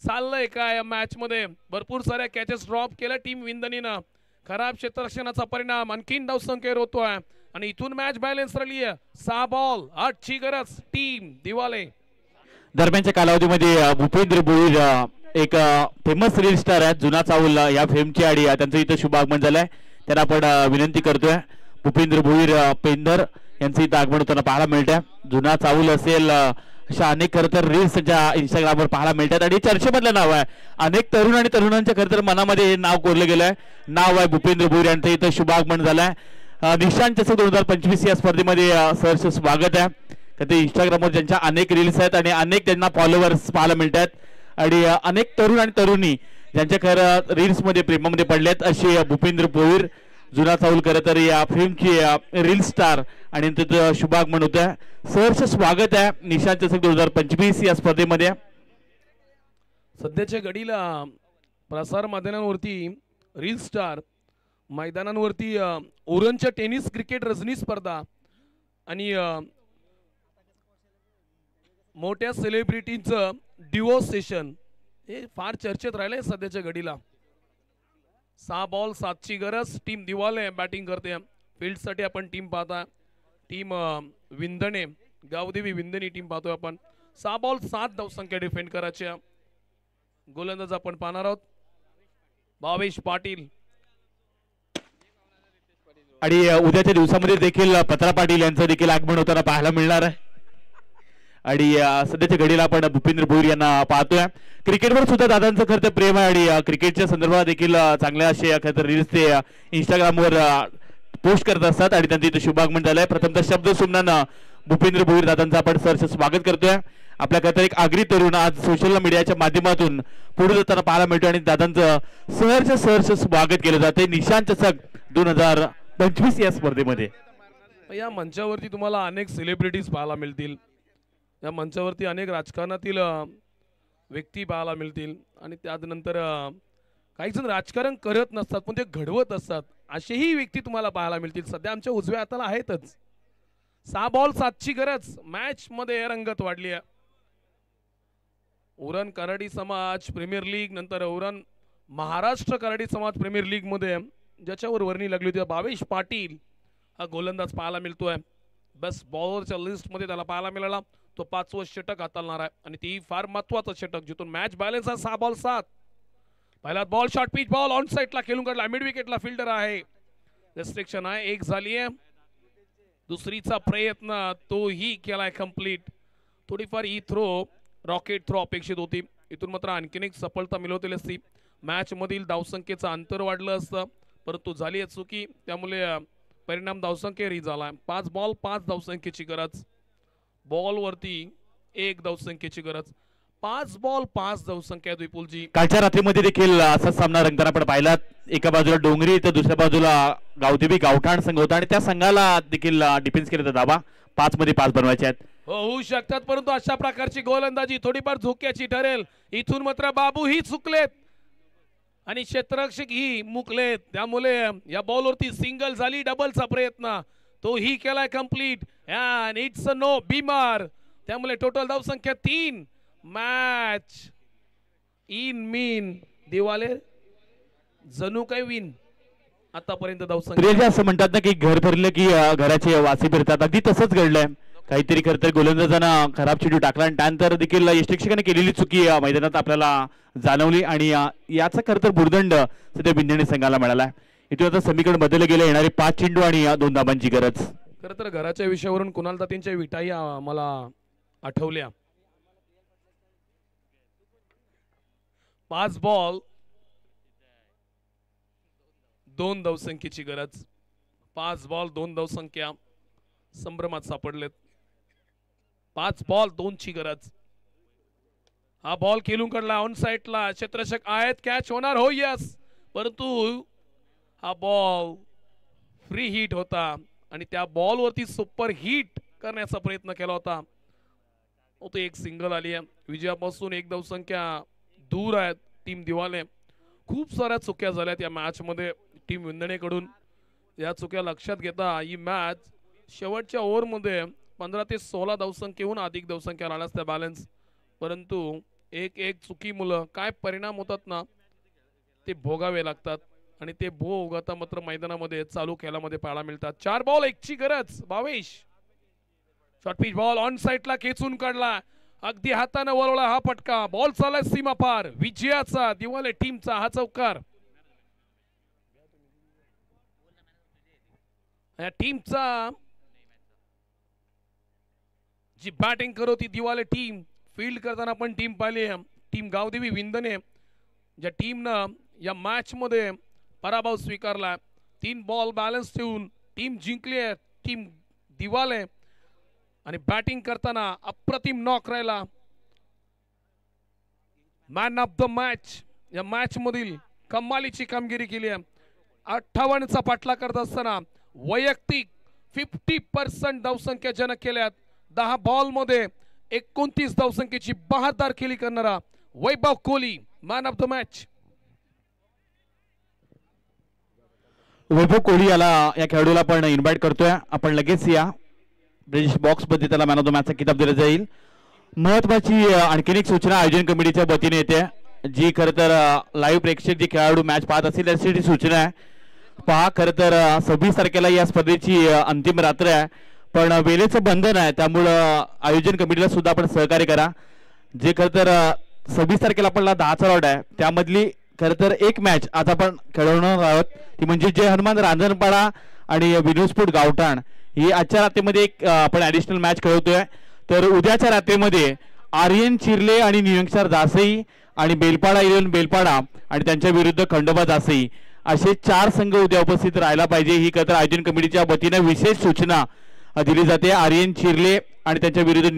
[SPEAKER 3] चाललंय काय या मॅच मध्ये? भरपूर साऱ्या कॅचेस ड्रॉप केल्या टीम विंदनीनं. खराब क्षेत्ररक्षणाचा परिणाम आणखीन धावसंख्येवर होतोय आणि इथून मॅच बॅलन्स राहिली आहे. 6 बॉल 8ची गरज टीम दिवाले.
[SPEAKER 2] दरम्यानच्या कालावधीमध्ये भूपेंद्र भोईर एक फेमस रील स्टार आहेत, जुना चावल या फिल्मची आणि त्यांचं इथं शुभ आगमन झालंय. त्यांना आपण विनंती करतोय. भूपेंद्र भोईर पेंदर यांचं इथं आगमन होताना पाहायला मिळतंय. जुना चावल असेल अशा अनेक खरं तर रील्स त्यांच्या इंस्टाग्रामवर पाहायला मिळतात आणि चर्चेमधलं नाव आहे. अनेक तरुण आणि तरुणांच्या खरं तर मनामध्ये हे नाव कोरलं गेलंय. नाव आहे भूपेंद्र भोईर यांचं इथं शुभ आगमन झालंय. निशान चषक 2025 या स्पर्धेमध्ये सहर्ष स्वागत आहे. तर ते इंस्टाग्रामवर ज्यांच्या अनेक रील्स आहेत आणि अनेक त्यांना फॉलोअर्स पाहायला मिळतात आणि अनेक तरुण आणि तरुणी ज्यांच्या खरं रील्स मध्ये प्रेमामध्ये पडलेत अशी भूपेंद्र भोईर जुना चाऊल खरं तर या फिल्मची रील स्टार आणि त्याचं शुभागमन होतं. सहर्ष स्वागत आहे निशांत चषक 2025 या स्पर्धेमध्ये.
[SPEAKER 3] सध्याच्या घडीला प्रसार माध्यमांवरती रील स्टार, मैदानांवरती ओरनच्या टेनिस क्रिकेट रजनी स्पर्धा आणि मोठ्या सेलिब्रिटींचं डिवो सेशन हे फार चर्चेत राहिलंय सध्याच्या घडीला. 6 बॉल 7ची गरज. टीम दिवाले बॅटिंग करते. फील्डसाठी आपण टीम पाहता. टीम विंधणे, गावदेवी विंधणी टीम पाहतोय आपण. 6 बॉल 7 धावसंख्या डिफेंड करायच्या. गोलंदाज आपण पाहणार आहोत भावेश पाटील.
[SPEAKER 2] आणि उद्याच्या दिवसामध्ये देखील पत्रा पाटील यांचं देखील आगमन होताना पाहायला मिळणार आहे. आणि सध्याच्या घडीला आपण भूपेंद्र भोईर यांना पाहतोय. क्रिकेटवर सुद्धा दादांचं खरं तर प्रेम आहे आणि क्रिकेटच्या संदर्भात देखील चांगल्या असे खरं तर रील्स ते इंस्टाग्रामवर पोस्ट करत असतात आणि त्यांचं इथं शुभागमन झालंय. प्रथमतः शब्द सुमनानं भूपेंद्र भोईर दादांचं आपण सहर्ष स्वागत करतोय. आपल्या खरं तर एक आगरी तरुण आज सोशल मीडियाच्या माध्यमातून पुढे जाताना पाहायला मिळतो आणि दादांचं सहर्ष स्वागत केलं जाते निशांत चषक 2025 या स्पर्धेमध्ये.
[SPEAKER 3] या मंचावरती तुम्हाला अनेक सेलिब्रिटीज पाहायला मिळतील. या मंचावरती अनेक राजकारणातील व्यक्ती पाहायला मिळतील आणि त्यानंतर काही जण राजकारण करत नसतात पण ते घडवत असतात असेही व्यक्ती तुम्हाला पाहायला मिळतील. सध्या आमच्या उजव्या हाताला आहेतच. 6 बॉल 7ची गरज. मॅच मध्ये रंगत वाढली आहे. उरण कराडी समाज प्रीमियर लीग, नंतर उरण महाराष्ट्र कराडी समाज प्रीमियर लीग मध्ये ज्याच्यावर वर्णी लागली होती भावेश पाटील हा गोलंदाज पाहायला मिळतोय. बेस्ट बॉलरच्या लिस्ट मध्ये त्याला पाहायला मिळाला. तो 5वं षटक हाताळणार आहे आणि ती फार महत्वाचं षटक जिथून मॅच बॅलन्स आहे. 6 बॉल 7. पहिला ball short pitch ball on साइडला खेळून काढला. मिड विकेटला फिल्डर आहे. रेस्ट्रिक्शन आहे. 1 झाली आहे. दुसरीचा प्रयत्न तोही केलाय कंप्लीट. थोडीफार ही थ्रो रॉकेट थ्रो अपेक्षित होती. इथून मात्र आणखीन एक सफलता मिळवतील असती. मॅच मधील धावसंख्येचं अंतर वाढलं असतं परंतु झाली आहे चुकी. त्यामुळे परिणाम धावसंख्येवरही झाला. 5 बॉल 5 धावसंख्येची गरज. बॉल वरती 1 धावसंख्येची गरज. 5 बॉल 5 धावसंख्या विपुलजी.
[SPEAKER 2] कालच्या रात्रीमध्ये देखील असा सामना रंगताना आपण पाहिला. एका बाजूला डोंगरी तर दुसऱ्या बाजूला गावदेवी गावठाण संघ होता आणि त्या संघाला देखील डिफेन्स केला धाबा 5 मध्ये 5 बनवायचे आहेत.
[SPEAKER 3] होऊ शकतात परंतु अशा प्रकारची गोलंदाजी थोडीफार धोक्याची ठरेल. इथून मात्र बाबू ही चुकलेत आणि क्षेत्ररक्षक ही मुकलेत. त्यामुळे या बॉलवरती सिंगल झाली. डबलचा प्रयत्न तोही केलाय complete and it's a no beamer. त्यामुळे टोटल धावसंख्या 3. मॅच इन मीन दिवाले जणू काय विन. आतापर्यंत धावसंख्या
[SPEAKER 2] असं म्हणतात ना की घर भरलं की घराचे वासे फिरतात. अगदी तसंच घडलंय. काहीतरी खरं तर गोलंदाजांना खराब चेंडू टाकला आणि त्यानंतर देखील यष्टिक्षकाने केलेली चुकी मैदानात आपल्याला जाणवली आणि याचा खरं तर भुर्दंड सध्या बिंदणी संघाला मिळाला. इथून आता समीकरण बदलले गेले. येणारे 5 चेंडू आणि 2 धाबांची गरज.
[SPEAKER 3] खरं तर घराच्या विषयावरून कुणाल दातींच्या विटाही मला आठवल्या. 5 बॉल 2 धावसंख्येची गरज. 5 बॉल 2 धावसंख्या संभ्रमात सापडलेत. 5 बॉल 2ची गरज. हा बॉल खेळून काढला ऑन साइडला. क्षेत्ररक्षक आहेत. कॅच होणार हो यस परंतु हा बॉल फ्री हिट होता आणि त्या बॉल वरती सुपर हिट करण्याचा प्रयत्न केला होता. तो एक सिंगल आली आहे. विजयापासून 1 धावसंख्या दूर आहेत टीम दिवाले. खूप साऱ्या चुक्या झाल्यात या मॅच मध्ये टीम विंधणेकडून. या चुक्या लक्षात घेता ही मॅच शेवटच्या ओव्हर मध्ये 15 ते 16 धावसंख्येहून अधिक धावसंख्या आल्या असत्या बॅलन्स. परंतु एक चुकीमुळे काय परिणाम होतात ना ते भोगावे लागतात आणि ते भोग आता मात्र मैदानामध्ये चालू खेळामध्ये पाहायला मिळतात. 4 बॉल 1ची गरज. Bhavesh short pitch ball on साइडला खेचून काढला. अगदी हाताने वळवला हा फटका. बॉल चाललाय सीमा पार. विजयाचा दिवाले टीमचा हा चौकार. या टीमचा जी बॅटिंग करत होती दिवाले टीम. फील्ड करताना पण टीम पाहिली. टीम गावदेवी विंधने ज्या टीमनं या मॅच मध्ये पराभव स्वीकारला. 3 बॉल बॅलन्स ठेवून टीम जिंकली आहे टीम दिवाले आणि बॅटिंग करताना अप्रतिम नॉक राहिला. मॅन ऑफ द मॅच या मॅच मधील कमालीची कामगिरी केली आहे. 58चा पाठलाग करत असताना वैयक्तिक 50% धावसंख्या ज्यानं केल्यात 10 बॉल मध्ये 29 धावसंख्येची बहारदार खेळी करणारा Vaibhav Kohli man of the match.
[SPEAKER 2] Vaibhav Kohli याला या खेळाडूला आपण इन्व्हाइट करतोय. आपण लगेच या ब्रिटिश बॉक्स मध्ये त्याला मॅन ऑफ द मॅचचा किताब दिला जाईल. महत्वाची आणखीन एक सूचना आयोजन कमिटीच्या वतीने येते, जी खरं तर लाईव्ह प्रेक्षक जे खेळाडू मॅच पाहत असतील त्यासाठी सूचना आहे. पहा, खरं तर 26 तारखेला या स्पर्धेची अंतिम रात्र आहे, पण वेळेचं बंधन आहे, त्यामुळं आयोजन कमिटीला सुद्धा आपण सहकार्य करा. जे खरं तर 26 तारखेला आपल्याला 10चा लॉट आहे, त्यामधली खरं तर एक मॅच आज आपण खेळवणार आहोत, ती म्हणजे जय हनुमान रांजणपाडा आणि विनोदपूर गावठाण ही आजच्या रात्रीमध्ये एक आपण ॲडिशनल मॅच खेळवतोय. तर उद्याच्या रात्रीमध्ये आर्यन चिर्ले आणि नियंक्षर दासई आणि बेलपाडा इलेव्हन बेलपाडा आणि त्यांच्या विरुद्ध खंडोबा दासई असे 4 संघ उद्या उपस्थित राहायला पाहिजे, ही खरं तर आयोजन कमिटीच्या वतीने विशेष सूचना दिली जाते. आर्यन चिर्ले आणि त्यांच्या विरुद्ध